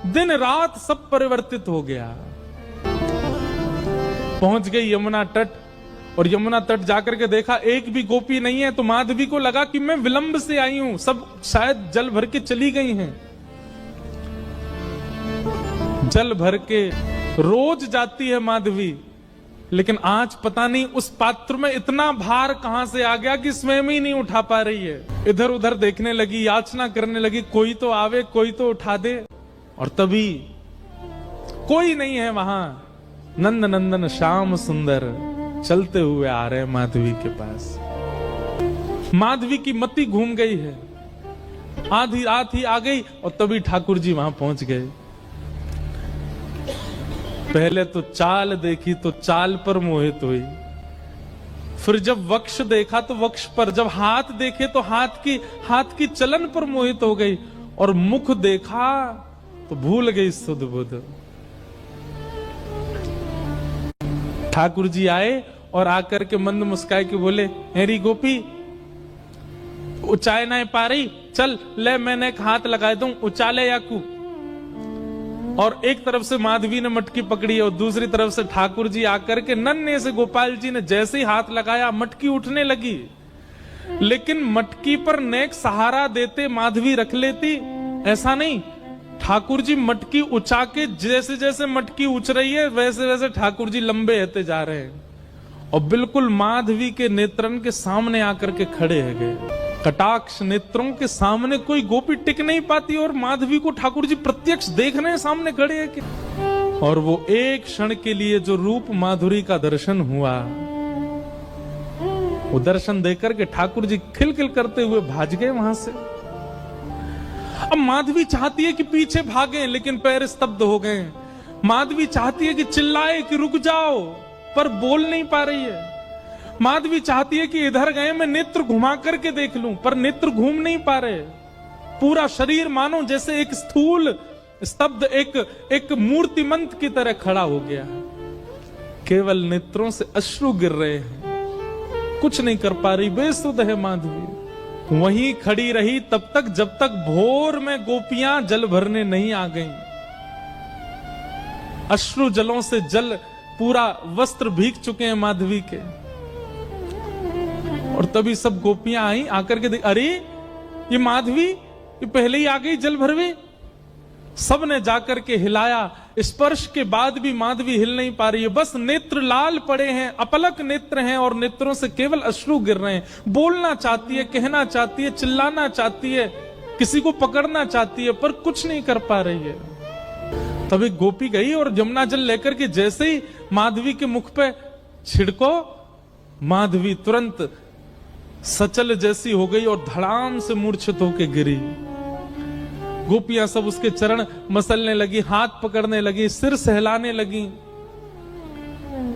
दिन रात सब परिवर्तित हो गया। पहुंच गई यमुना तट, और यमुना तट जाकर के देखा एक भी गोपी नहीं है, तो माधवी को लगा कि मैं विलंब से आई हूं, सब शायद जल भर के चली गई हैं। जल भर के रोज जाती है माधवी, लेकिन आज पता नहीं उस पात्र में इतना भार कहां से आ गया कि स्वयं ही नहीं उठा पा रही है। इधर उधर देखने लगी, याचना करने लगी, कोई तो आवे, कोई तो उठा दे। और तभी कोई नहीं है वहां। नंद नंदन श्याम सुंदर चलते हुए आ रहे माधवी के पास। माधवी की मति घूम गई है, आधी रात ही आ गई, और तभी ठाकुर जी वहां पहुंच गए। पहले तो चाल देखी तो चाल पर मोहित हुई, फिर जब वक्ष देखा तो वक्ष पर, जब हाथ देखे तो हाथ की चलन पर मोहित हो गई, और मुख देखा तो भूल गई सुध बुध। ठाकुर जी आए और आकर के मंद मुस्काए के बोले, हेरी गोपी उचाए ना पा रही, चल ले मैंने एक हाथ लगा दूं, उचाले याकू। और एक तरफ से माधवी ने मटकी पकड़ी और दूसरी तरफ से ठाकुर जी आकर के नन्हे से गोपाल जी ने जैसे ही हाथ लगाया मटकी उठने लगी। लेकिन मटकी पर नेक सहारा देते माधवी रख लेती, ऐसा नहीं। ठाकुर जी मटकी उछा के, जैसे जैसे मटकी उछ रही है वैसे वैसे ठाकुर जी लंबे होते जा रहे हैं, और बिल्कुल माधवी के नेत्रन के सामने आकर के खड़े है गए। कटाक्ष नेत्रों के सामने कोई गोपी टिक नहीं पाती, और माधवी को ठाकुर जी प्रत्यक्ष देख रहे हैं, सामने खड़े हैं कि और वो एक क्षण के लिए जो रूप माधुरी का दर्शन हुआ, वो दर्शन देकर के ठाकुर जी खिलखिल करते हुए भाग गए वहां से। अब माधवी चाहती है कि पीछे भागें, लेकिन पैर स्तब्ध हो गए। माधवी चाहती है कि चिल्लाए कि रुक जाओ, पर बोल नहीं पा रही है। माधवी चाहती है कि इधर गए मैं नेत्र घुमा करके देख लूं, पर नेत्र घूम नहीं पा रहे। पूरा शरीर मानो जैसे एक स्थूल स्तब्ध एक मूर्तिमंत की तरह खड़ा हो गया है। केवल नेत्रों से अश्रु गिर रहे हैं, कुछ नहीं कर पा रही, बेसुध है माधवी। वहीं खड़ी रही तब तक जब तक भोर में गोपियां जल भरने नहीं आ गईं। अश्रु जलों से जल पूरा वस्त्र भीग चुके हैं माधवी के। और तभी सब गोपियां आई, आकर के अरे ये माधवी ये पहले ही आ गई जल भरवे। सब ने जाकर के हिलाया, स्पर्श के बाद भी माधवी हिल नहीं पा रही है। बस नेत्र लाल पड़े हैं, अपलक नेत्र हैं और नेत्रों से केवल अश्रु गिर रहे हैं। बोलना चाहती है, कहना चाहती है, चिल्लाना चाहती है, किसी को पकड़ना चाहती है, पर कुछ नहीं कर पा रही है। तभी गोपी गई और यमुना जल लेकर के जैसे ही माधवी के मुख पे छिड़को, माधवी तुरंत सचल जैसी हो गई और धड़ाम से मूर्छित होकर गिरी। गोपियां सब उसके चरण मसलने लगी, हाथ पकड़ने लगी, सिर सहलाने लगी।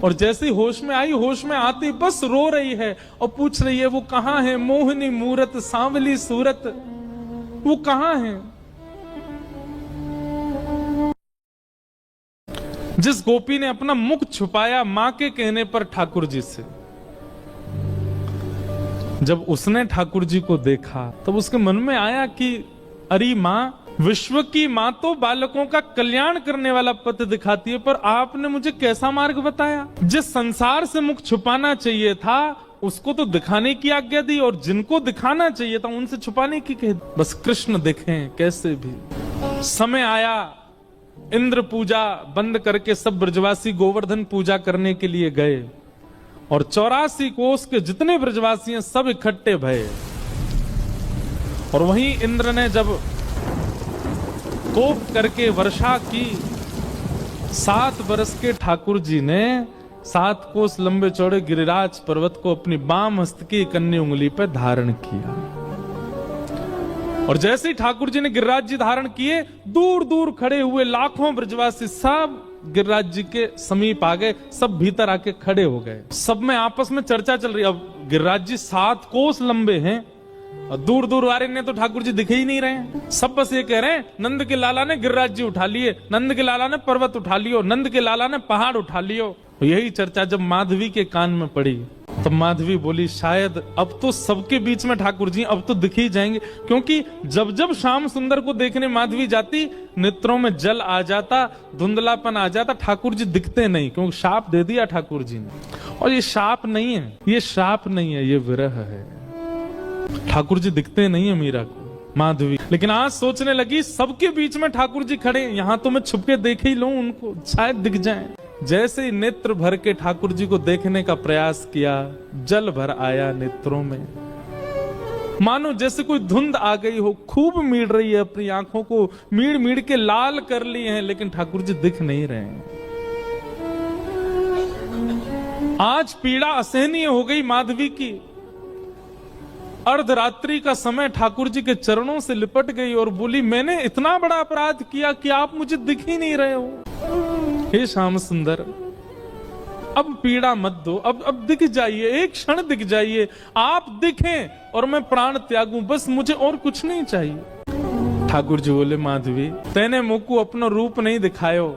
और जैसे ही होश में आई, होश में आती बस रो रही है और पूछ रही है वो कहां है, मोहनी मूरत सांवली सूरत, वो कहां है। जिस गोपी ने अपना मुख छुपाया मां के कहने पर ठाकुर जी से, जब उसने ठाकुर जी को देखा तब उसके मन में आया कि अरे मां, विश्व की मां तो बालकों का कल्याण करने वाला पथ दिखाती है, पर आपने मुझे कैसा मार्ग बताया। जिस संसार से मुख छुपाना चाहिए था उसको तो दिखाने की आज्ञा दी, और जिनको दिखाना चाहिए था उनसे छुपाने की कह दी। बस कृष्ण दिखें कैसे भी। समय आया, इंद्र पूजा बंद करके सब ब्रजवासी गोवर्धन पूजा करने के लिए गए, और 84 कोस के जितने ब्रजवासी हैं सब इकट्ठे भये। और वहीं इंद्र ने जब कोप करके वर्षा की, 7 वर्ष के ठाकुर जी ने 7 कोस लंबे चौड़े गिरिराज पर्वत को अपनी बाम हस्त की कन्नी उंगली पर धारण किया। और जैसे ही ठाकुर जी ने गिरिराज जी धारण किए, दूर दूर खड़े हुए लाखों ब्रजवासी सब गिरिराज जी के समीप आ गए, सब भीतर आके खड़े हो गए। सब में आपस में चर्चा चल रही। अब गिरिराज जी 7 कोस लंबे हैं और दूर दूर वाले ने तो ठाकुर जी दिखे ही नहीं रहे। सब बस ये कह रहे हैं नंद के लाला ने गिरिराज जी उठा लिए, नंद के लाला ने पर्वत उठा लियो, नंद के लाला ने पहाड़ उठा लियो। यही चर्चा जब माधवी के कान में पड़ी तब माधवी बोली शायद अब तो सबके बीच में ठाकुर जी अब तो दिख ही जाएंगे, क्योंकि जब जब श्याम सुंदर को देखने माधवी जाती नेत्रों में जल आ जाता, धुंधलापन आ जाता, ठाकुर जी दिखते नहीं, क्योंकि शाप दे दिया ठाकुर जी ने। और ये शाप नहीं है, ये शाप नहीं है, ये विरह है। ठाकुर जी दिखते नहीं है मीरा को, माधवी। लेकिन आज सोचने लगी सबके बीच में ठाकुर जी खड़े, यहां तो मैं छुपके देख ही लूं उनको, शायद दिख जाएं। जैसे ही नेत्र भर के ठाकुर जी को देखने का प्रयास किया, जल भर आया नेत्रों में, मानो जैसे कोई धुंध आ गई हो, खूब मीड़ रही है, अपनी आंखों को मीड़ मीड़ के लाल कर ली है, लेकिन ठाकुर जी दिख नहीं रहे हैं। आज पीड़ा असहनीय हो गई माधवी की। अर्धरात्रि का समय ठाकुर जी के चरणों से लिपट गई और बोली मैंने इतना बड़ा अपराध किया कि आप मुझे दिख ही नहीं रहे हो। हे श्याम सुंदर, अब पीड़ा मत दो, अब दिख जाइए, एक क्षण दिख जाइए, आप दिखें और मैं प्राण त्यागूं, बस मुझे और कुछ नहीं चाहिए। ठाकुर जी बोले माधवी तेने मुझको अपना रूप नहीं दिखायो।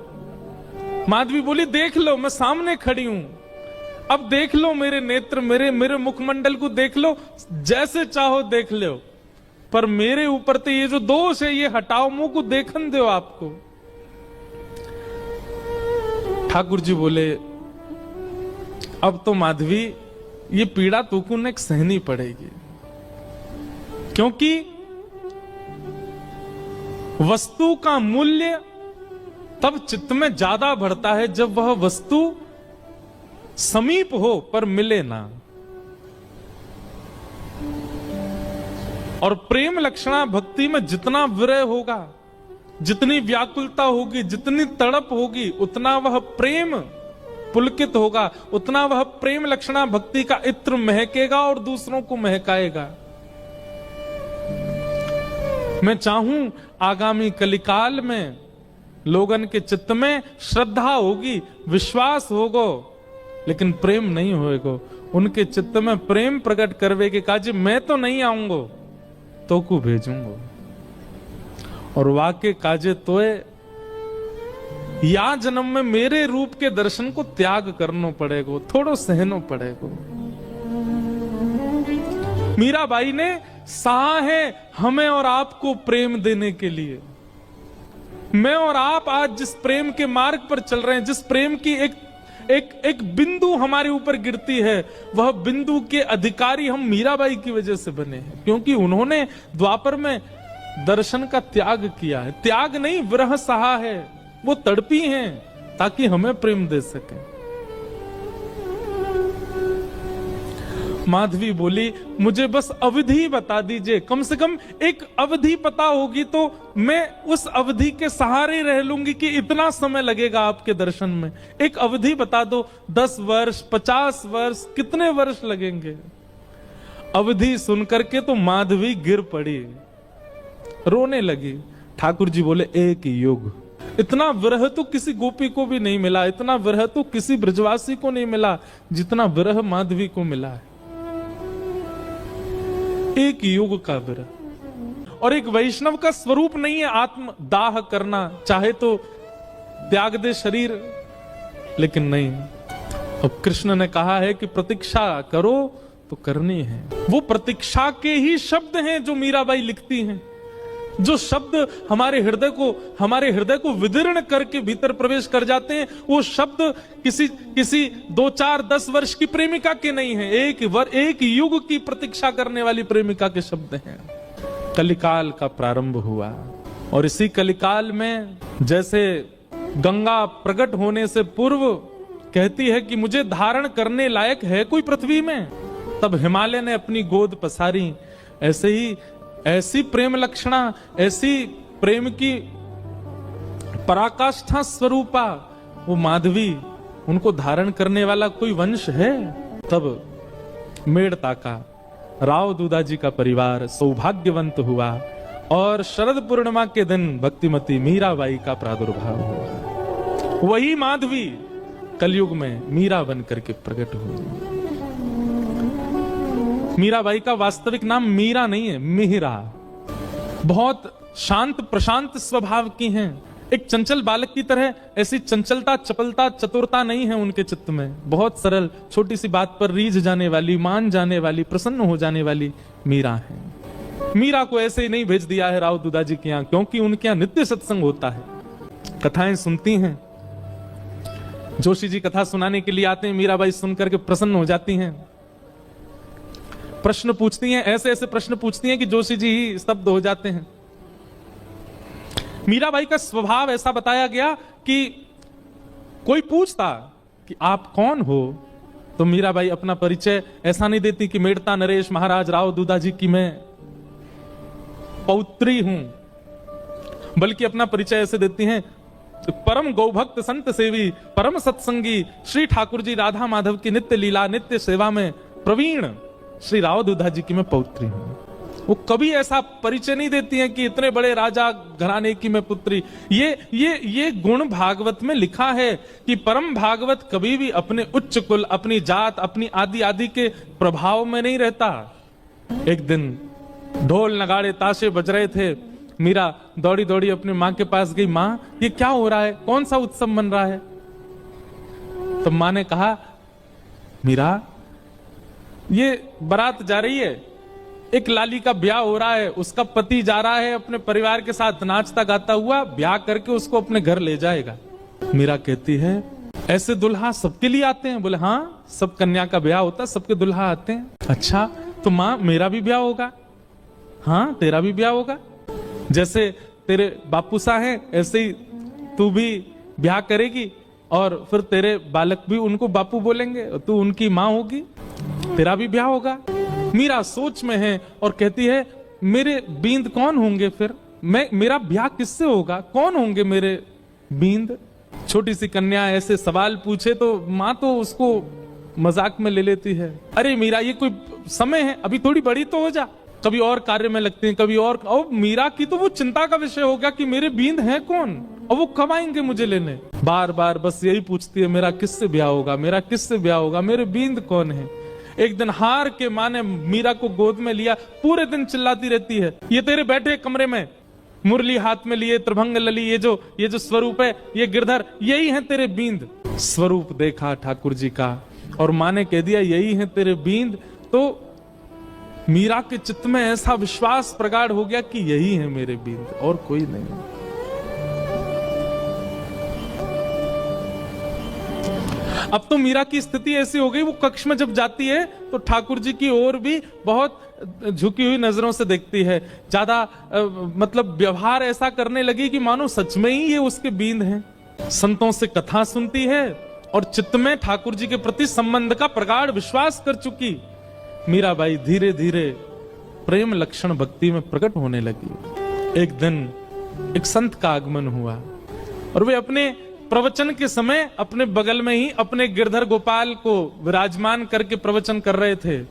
माधवी बोली देख लो, मैं सामने खड़ी हूं, अब देख लो मेरे नेत्र, मेरे मुखमंडल को देख लो, जैसे चाहो देख लो, पर मेरे ऊपर तो ये जो दोष है ये हटाओ, मुंह को देखन दो आपको। ठाकुर जी बोले अब तो माधवी ये पीड़ा तुमको ने सहनी पड़ेगी, क्योंकि वस्तु का मूल्य तब चित्त में ज्यादा बढ़ता है जब वह वस्तु समीप हो पर मिले ना। और प्रेम लक्षणा भक्ति में जितना विरह होगा, जितनी व्याकुलता होगी, जितनी तड़प होगी, उतना वह प्रेम पुलकित होगा, उतना वह प्रेम लक्षणा भक्ति का इत्र महकेगा और दूसरों को महकाएगा। मैं चाहूं आगामी कलिकाल में लोगन के चित्त में श्रद्धा होगी, विश्वास होगो, लेकिन प्रेम नहीं होएगो। उनके चित्त में प्रेम प्रकट करवे के काज मैं तो नहीं आऊंगो, तो को भेजूंगो। और वाके काजे तोए या जन्म में मेरे रूप के दर्शन को त्याग करना पड़ेगो, थोड़ो सहनो पड़ेगो। मीराबाई ने सहा है हमें और आपको प्रेम देने के लिए। मैं और आप आज जिस प्रेम के मार्ग पर चल रहे हैं, जिस प्रेम की एक बिंदु हमारे ऊपर गिरती है, वह बिंदु के अधिकारी हम मीराबाई की वजह से बने हैं, क्योंकि उन्होंने द्वापर में दर्शन का त्याग किया है। त्याग नहीं, विरह सहा है। वो तड़पी हैं ताकि हमें प्रेम दे सके। माधवी बोली, मुझे बस अवधि बता दीजिए, कम से कम एक अवधि पता होगी तो मैं उस अवधि के सहारे रह लूंगी कि इतना समय लगेगा आपके दर्शन में। एक अवधि बता दो, 10 वर्ष, 50 वर्ष, कितने वर्ष लगेंगे? अवधि सुनकर के तो माधवी गिर पड़ी, रोने लगी। ठाकुर जी बोले, एक युग। इतना विरह तो किसी गोपी को भी नहीं मिला, इतना विरह तो किसी ब्रजवासी को नहीं मिला जितना विरह माधवी को मिला है। एक युग का विरह। और एक वैष्णव का स्वरूप नहीं है आत्म दाह करना, चाहे तो त्याग दे शरीर, लेकिन नहीं। अब कृष्ण ने कहा है कि प्रतीक्षा करो तो करनी है। वो प्रतीक्षा के ही शब्द हैं जो मीराबाई लिखती हैं, जो शब्द हमारे हृदय को विदीर्ण करके भीतर प्रवेश कर जाते हैं। वो शब्द किसी 2, 4, 10 वर्ष की प्रेमिका के नहीं है, एक युग की प्रतीक्षा करने वाली प्रेमिका के शब्द हैं। कलिकाल का प्रारंभ हुआ और इसी कलिकाल में जैसे गंगा प्रकट होने से पूर्व कहती है कि मुझे धारण करने लायक है कोई पृथ्वी में, तब हिमालय ने अपनी गोद पसारी। ऐसे ही ऐसी प्रेम लक्षणा, ऐसी प्रेम की पराकाष्ठा स्वरूपा वो माधवी, उनको धारण करने वाला कोई वंश है? तब मेड़ता का राव दूधाजी का परिवार सौभाग्यवंत हुआ और शरद पूर्णिमा के दिन भक्तिमती मीराबाई का प्रादुर्भाव हुआ। वही माधवी कलयुग में मीरा बन करके प्रकट हुई। मीराबाई का वास्तविक नाम मीरा नहीं है, मिहिरा। बहुत शांत प्रशांत स्वभाव की हैं। एक चंचल बालक की तरह ऐसी चंचलता, चपलता, चतुरता नहीं है उनके चित्त में। बहुत सरल, छोटी सी बात पर रीझ जाने वाली, मान जाने वाली, प्रसन्न हो जाने वाली मीरा है। मीरा को ऐसे ही नहीं भेज दिया है राव दूधाजी के यहाँ, क्योंकि उनके यहाँ नित्य सत्संग होता है, कथाएं सुनती हैं। जोशी जी कथा सुनाने के लिए आते हैं, मीराबाई सुनकर के प्रसन्न हो जाती हैं, प्रश्न पूछती हैं, ऐसे ऐसे प्रश्न पूछती हैं कि जोशी जी ही स्तब्ध हो जाते हैं। मीराबाई का स्वभाव ऐसा बताया गया कि कोई पूछता कि आप कौन हो, तो मीराबाई अपना परिचय ऐसा नहीं देती कि मेड़ता नरेश महाराज राव दूधाजी की मैं पौत्री हूं, बल्कि अपना परिचय ऐसे देती हैं, परम गौभक्त संत सेवी परम सत्संगी श्री ठाकुर जी राधा माधव की नित्य लीला नित्य सेवा में प्रवीण श्री राव दूधाजी की मैं पौत्री हूं। वो कभी ऐसा परिचय नहीं देती हैं कि इतने बड़े राजा घराने की मैं पुत्री। ये गुण भागवत में लिखा है कि परम भागवत कभी भी अपने उच्च कुल, अपनी जात, अपनी आदि आदि के प्रभाव में नहीं रहता। एक दिन ढोल नगाड़े ताशे बज रहे थे, मीरा दौड़ी दौड़ी अपनी माँ के पास गई, माँ ये क्या हो रहा है, कौन सा उत्सव मन रहा है? तो माँ ने कहा, मीरा ये बारात जा रही है, एक लाली का ब्याह हो रहा है, उसका पति जा रहा है अपने परिवार के साथ नाचता गाता हुआ, ब्याह करके उसको अपने घर ले जाएगा। मीरा कहती है, ऐसे दुल्हा सबके लिए आते हैं? बोले हाँ, सब कन्या का ब्याह होता है, सबके दुल्हा आते हैं। अच्छा, तो माँ मेरा भी ब्याह होगा? हाँ, तेरा भी ब्याह होगा। जैसे तेरे बापू सा है, ऐसे ही तू भी ब्याह करेगी और फिर तेरे बालक भी उनको बापू बोलेंगे, तू उनकी माँ होगी, तेरा भी ब्याह होगा। मीरा सोच में है और कहती है, मेरे बींद कौन होंगे फिर? मेरा ब्याह किससे होगा, कौन होंगे मेरे बींद। छोटी सी कन्या ऐसे सवाल पूछे तो माँ तो उसको मजाक में ले लेती है, अरे मीरा ये कोई समय है, अभी थोड़ी बड़ी तो हो जा, कभी और कार्य में लगते हैं, कभी और मीरा की तो वो चिंता का विषय हो गया कि मेरे बींद हैं कौन और वो कब आएंगे मुझे लेने। बार बार बस यही पूछती है, मेरा किससे ब्याह होगा, मेरा किससे ब्याह होगा, मेरे बींद कौन है। एक दिन हार के माँ ने मीरा को गोद में लिया, पूरे दिन चिल्लाती रहती है, ये तेरे बैठे कमरे में मुरली हाथ में लिए, त्रिभंग लली, ये जो स्वरूप है, ये गिरधर, यही है तेरे बींद। स्वरूप देखा ठाकुर जी का और माँ ने कह दिया यही है तेरे बींद, तो मीरा के चित्त में ऐसा विश्वास प्रगाढ़ हो गया कि यही है मेरे बींद और कोई नहीं। अब तो मीरा की स्थिति ऐसी हो गई, वो कक्ष में जब जाती है तो ठाकुर जी की ओर भी बहुत झुकी हुई नजरों से देखती है, ज्यादा मतलब व्यवहार ऐसा करने लगी कि मानो सच में ही ये उसके बींद हैं। संतों से कथा सुनती है और चित्त में ठाकुर जी के प्रति संबंध का प्रगाढ़ विश्वास कर चुकी मीराबाई धीरे धीरे प्रेम लक्षण भक्ति में प्रकट होने लगी। एक दिन एक संत का आगमन हुआ और वे अपने प्रवचन के समय अपने बगल में ही अपने गिरधर गोपाल को विराजमान करके प्रवचन कर रहे थे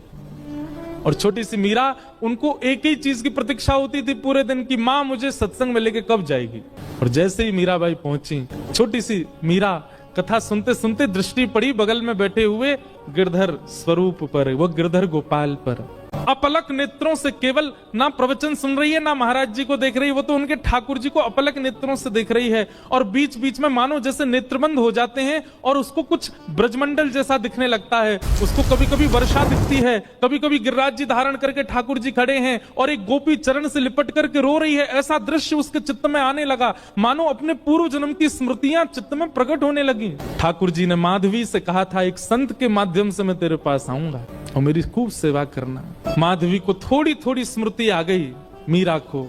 और छोटी सी मीरा, उनको एक ही चीज की प्रतीक्षा होती थी पूरे दिन की, मां मुझे सत्संग में लेके कब जाएगी। और जैसे ही मीराबाई पहुंची, छोटी सी मीरा कथा सुनते सुनते दृष्टि पड़ी बगल में बैठे हुए गिरधर स्वरूप पर, वो गिरधर गोपाल पर। अपलक नेत्रों से केवल ना प्रवचन सुन रही है ना महाराज जी को देख रही है, वो तो उनके ठाकुर जी को अपलक नेत्रों से देख रही है और बीच बीच में मानो जैसे नेत्रबंद हो जाते हैं और उसको कुछ ब्रजमंडल जैसा दिखने लगता है। उसको कभी कभी वर्षा दिखती है, कभी कभी गिरिराज जी धारण करके ठाकुर जी खड़े हैं और एक गोपी चरण से लिपट करके रो रही है, ऐसा दृश्य उसके चित्त में आने लगा, मानो अपने पूर्व जन्म की स्मृतियां चित्त में प्रकट होने लगी। ठाकुर जी ने माधवी से कहा था एक संत के माध्यम से मैं तेरे पास आऊंगा और मेरी खूब सेवा करना। माधवी को थोड़ी थोड़ी स्मृति आ गई मीरा को,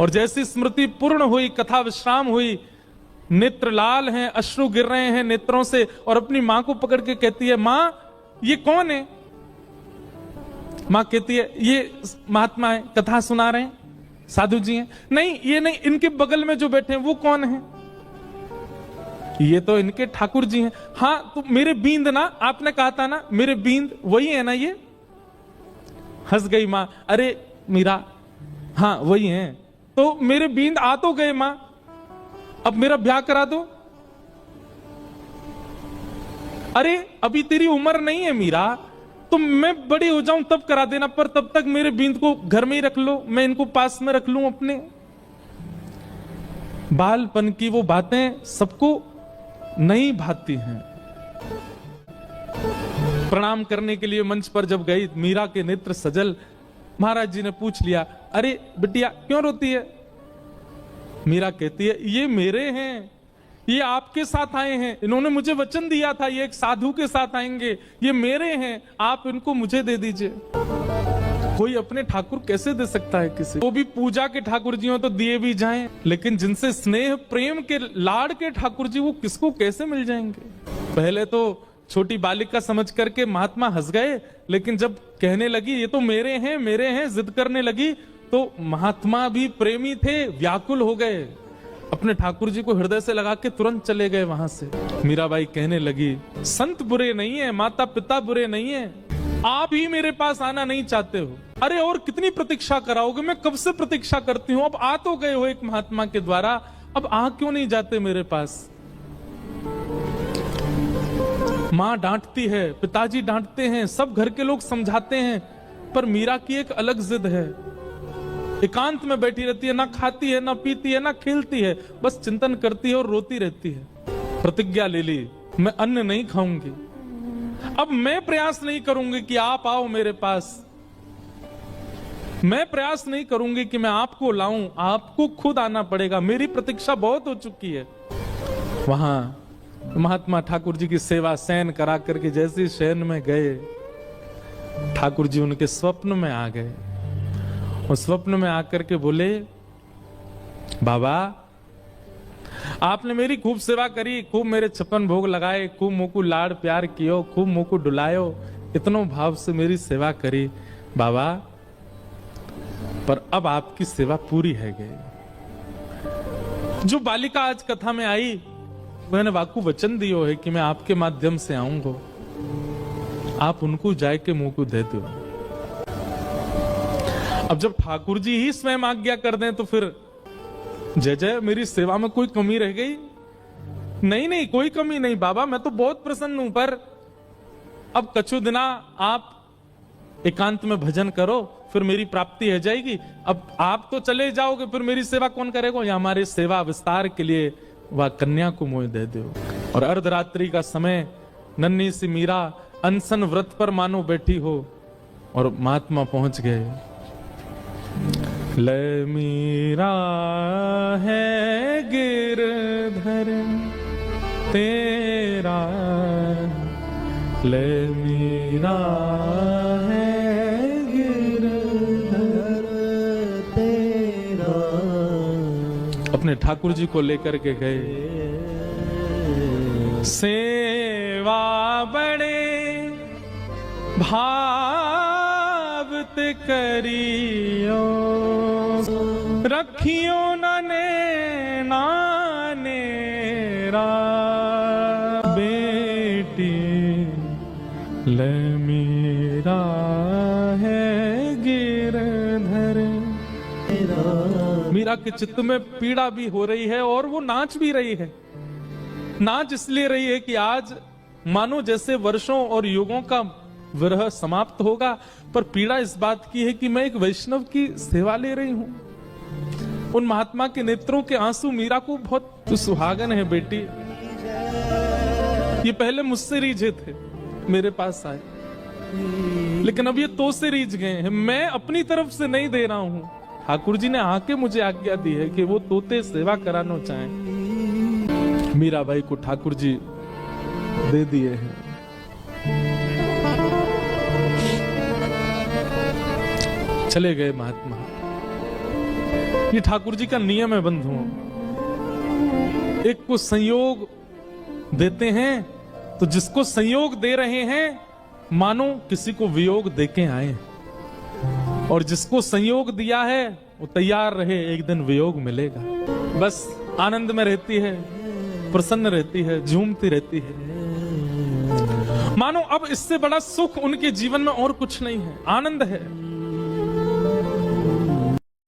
और जैसी स्मृति पूर्ण हुई, कथा विश्राम हुई, नेत्र लाल हैं, अश्रु गिर रहे हैं नेत्रों से, और अपनी मां को पकड़ के कहती है, मां ये कौन है। मां कहती है ये महात्मा है, कथा सुना रहे हैं, साधु जी हैं। नहीं ये नहीं, इनके बगल में जो बैठे हैं वो कौन है। ये तो इनके ठाकुर जी हैं। हाँ तो मेरे बींद ना, आपने कहा था ना मेरे बींद वही है ना। ये हंस गई मां, अरे मीरा हाँ वही हैं, तो मेरे बींद आ तो गए मां, अब मेरा ब्याह करा दो। अरे अभी तेरी उम्र नहीं है मीरा, तो मैं बड़ी हो जाऊं तब करा देना, पर तब तक मेरे बींद को घर में ही रख लो, मैं इनको पास में रख लूं अपने। बालपन की वो बातें सबको नहीं भाती हैं। प्रणाम करने के लिए मंच पर जब गई, मीरा के नेत्र सजल। महाराज जी ने पूछ लिया, अरे बिटिया क्यों रोती है। मीरा कहती है ये मेरे हैं, ये आपके साथ आए हैं, इन्होंने मुझे वचन दिया था ये एक साधु के साथ आएंगे, ये मेरे हैं, आप इनको मुझे दे दीजिए। कोई अपने ठाकुर कैसे दे सकता है किसी, वो भी पूजा के ठाकुर जी हो तो दिए भी जाएं, लेकिन जिनसे स्नेह प्रेम के लाड़ के ठाकुर जी वो किसको कैसे मिल जाएंगे। पहले तो छोटी बालिका समझ करके महात्मा हंस गए, लेकिन जब कहने लगी ये तो मेरे हैं जिद करने लगी, तो महात्मा भी प्रेमी थे, व्याकुल हो गए, अपने ठाकुर जी को हृदय से लगा के तुरंत चले गए वहां से। मीराबाई कहने लगी संत बुरे नहीं है, माता पिता बुरे नहीं है, आप ही मेरे पास आना नहीं चाहते हो। अरे और कितनी प्रतीक्षा कराओगे, मैं कब से प्रतीक्षा करती हूं, अब आ तो गए हो एक महात्मा के द्वारा, अब आ क्यों नहीं जाते मेरे पास। मां डांटती है, पिताजी डांटते हैं, सब घर के लोग समझाते हैं, पर मीरा की एक अलग जिद है। एकांत में बैठी रहती है, ना खाती है, ना पीती है, ना खेलती है, बस चिंतन करती है और रोती रहती है। प्रतिज्ञा ले ली, मैं अन्न नहीं खाऊंगी, अब मैं प्रयास नहीं करूंगी कि आप आओ मेरे पास, मैं प्रयास नहीं करूंगी कि मैं आपको लाऊं, आपको खुद आना पड़ेगा, मेरी प्रतीक्षा बहुत हो चुकी है। वहां महात्मा ठाकुर जी की सेवा शयन करा करके जैसे शयन में गए, ठाकुर जी उनके स्वप्न में आ गए और स्वप्न में आकर के बोले, बाबा आपने मेरी खूब सेवा करी, खूब मेरे 56 भोग लगाए, खूब मुझको लाड़ प्यार कियो, खूब मुझको डुलायो, इतनो भाव से मेरी सेवा करी, बाबा पर अब आपकी सेवा पूरी है गई। जो बालिका आज कथा में आई, मैंने वाकु वचन दियो है कि मैं आपके माध्यम से आऊंगा, आप उनको जाए के मुंह को दे दो। अब जब ठाकुर जी ही स्वयं आज्ञा कर दें तो फिर जय जय, मेरी सेवा में कोई कमी रह गई? नहीं नहीं, कोई कमी नहीं बाबा, मैं तो बहुत प्रसन्न हूं, पर अब कछु दिना आप एकांत में भजन करो, फिर मेरी प्राप्ति हो जाएगी। अब आप तो चले जाओगे, फिर मेरी सेवा कौन करेगा? या हमारी सेवा विस्तार के लिए वह कन्या को मोह दे दो। और अर्धरात्रि का समय, नन्ही सी मीरा अनशन व्रत पर मानो बैठी हो, और महात्मा पहुंच गए। ले मीरा है गिरधर तेरा, ले मीरा है गिरधर तेरा। अपने ठाकुर जी को लेकर के गए। सेवा बड़े भावत करियो, रखियो नने नानेरा, बेटी ले मीरा है गिरधर। मीरा के चित्त में पीड़ा भी हो रही है और वो नाच भी रही है। नाच इसलिए रही है कि आज मानो जैसे वर्षों और युगों का विरह समाप्त होगा, पर पीड़ा इस बात की है कि मैं एक वैष्णव की सेवा ले रही हूं। उन महात्मा के नेत्रों के आंसू मीरा को बहुत सुहागन है बेटी। ये पहले मुझसे रीझे थे, मेरे पास आए, लेकिन अब ये तो से रीझ गए हैं। मैं अपनी तरफ से नहीं दे रहा हूं, ठाकुर जी ने आके मुझे आज्ञा दी है कि वो तोते सेवा कराना चाहें। मीराबाई को ठाकुर जी दे दिए हैं। चले गए महात्मा। ये ठाकुर जी का नियम है बंधुओं, एक को संयोग देते हैं तो जिसको संयोग दे रहे हैं मानो किसी को वियोग देके आए, और जिसको संयोग दिया है वो तैयार रहे, एक दिन वियोग मिलेगा। बस आनंद में रहती है, प्रसन्न रहती है, झूमती रहती है, मानो अब इससे बड़ा सुख उनके जीवन में और कुछ नहीं है। आनंद है।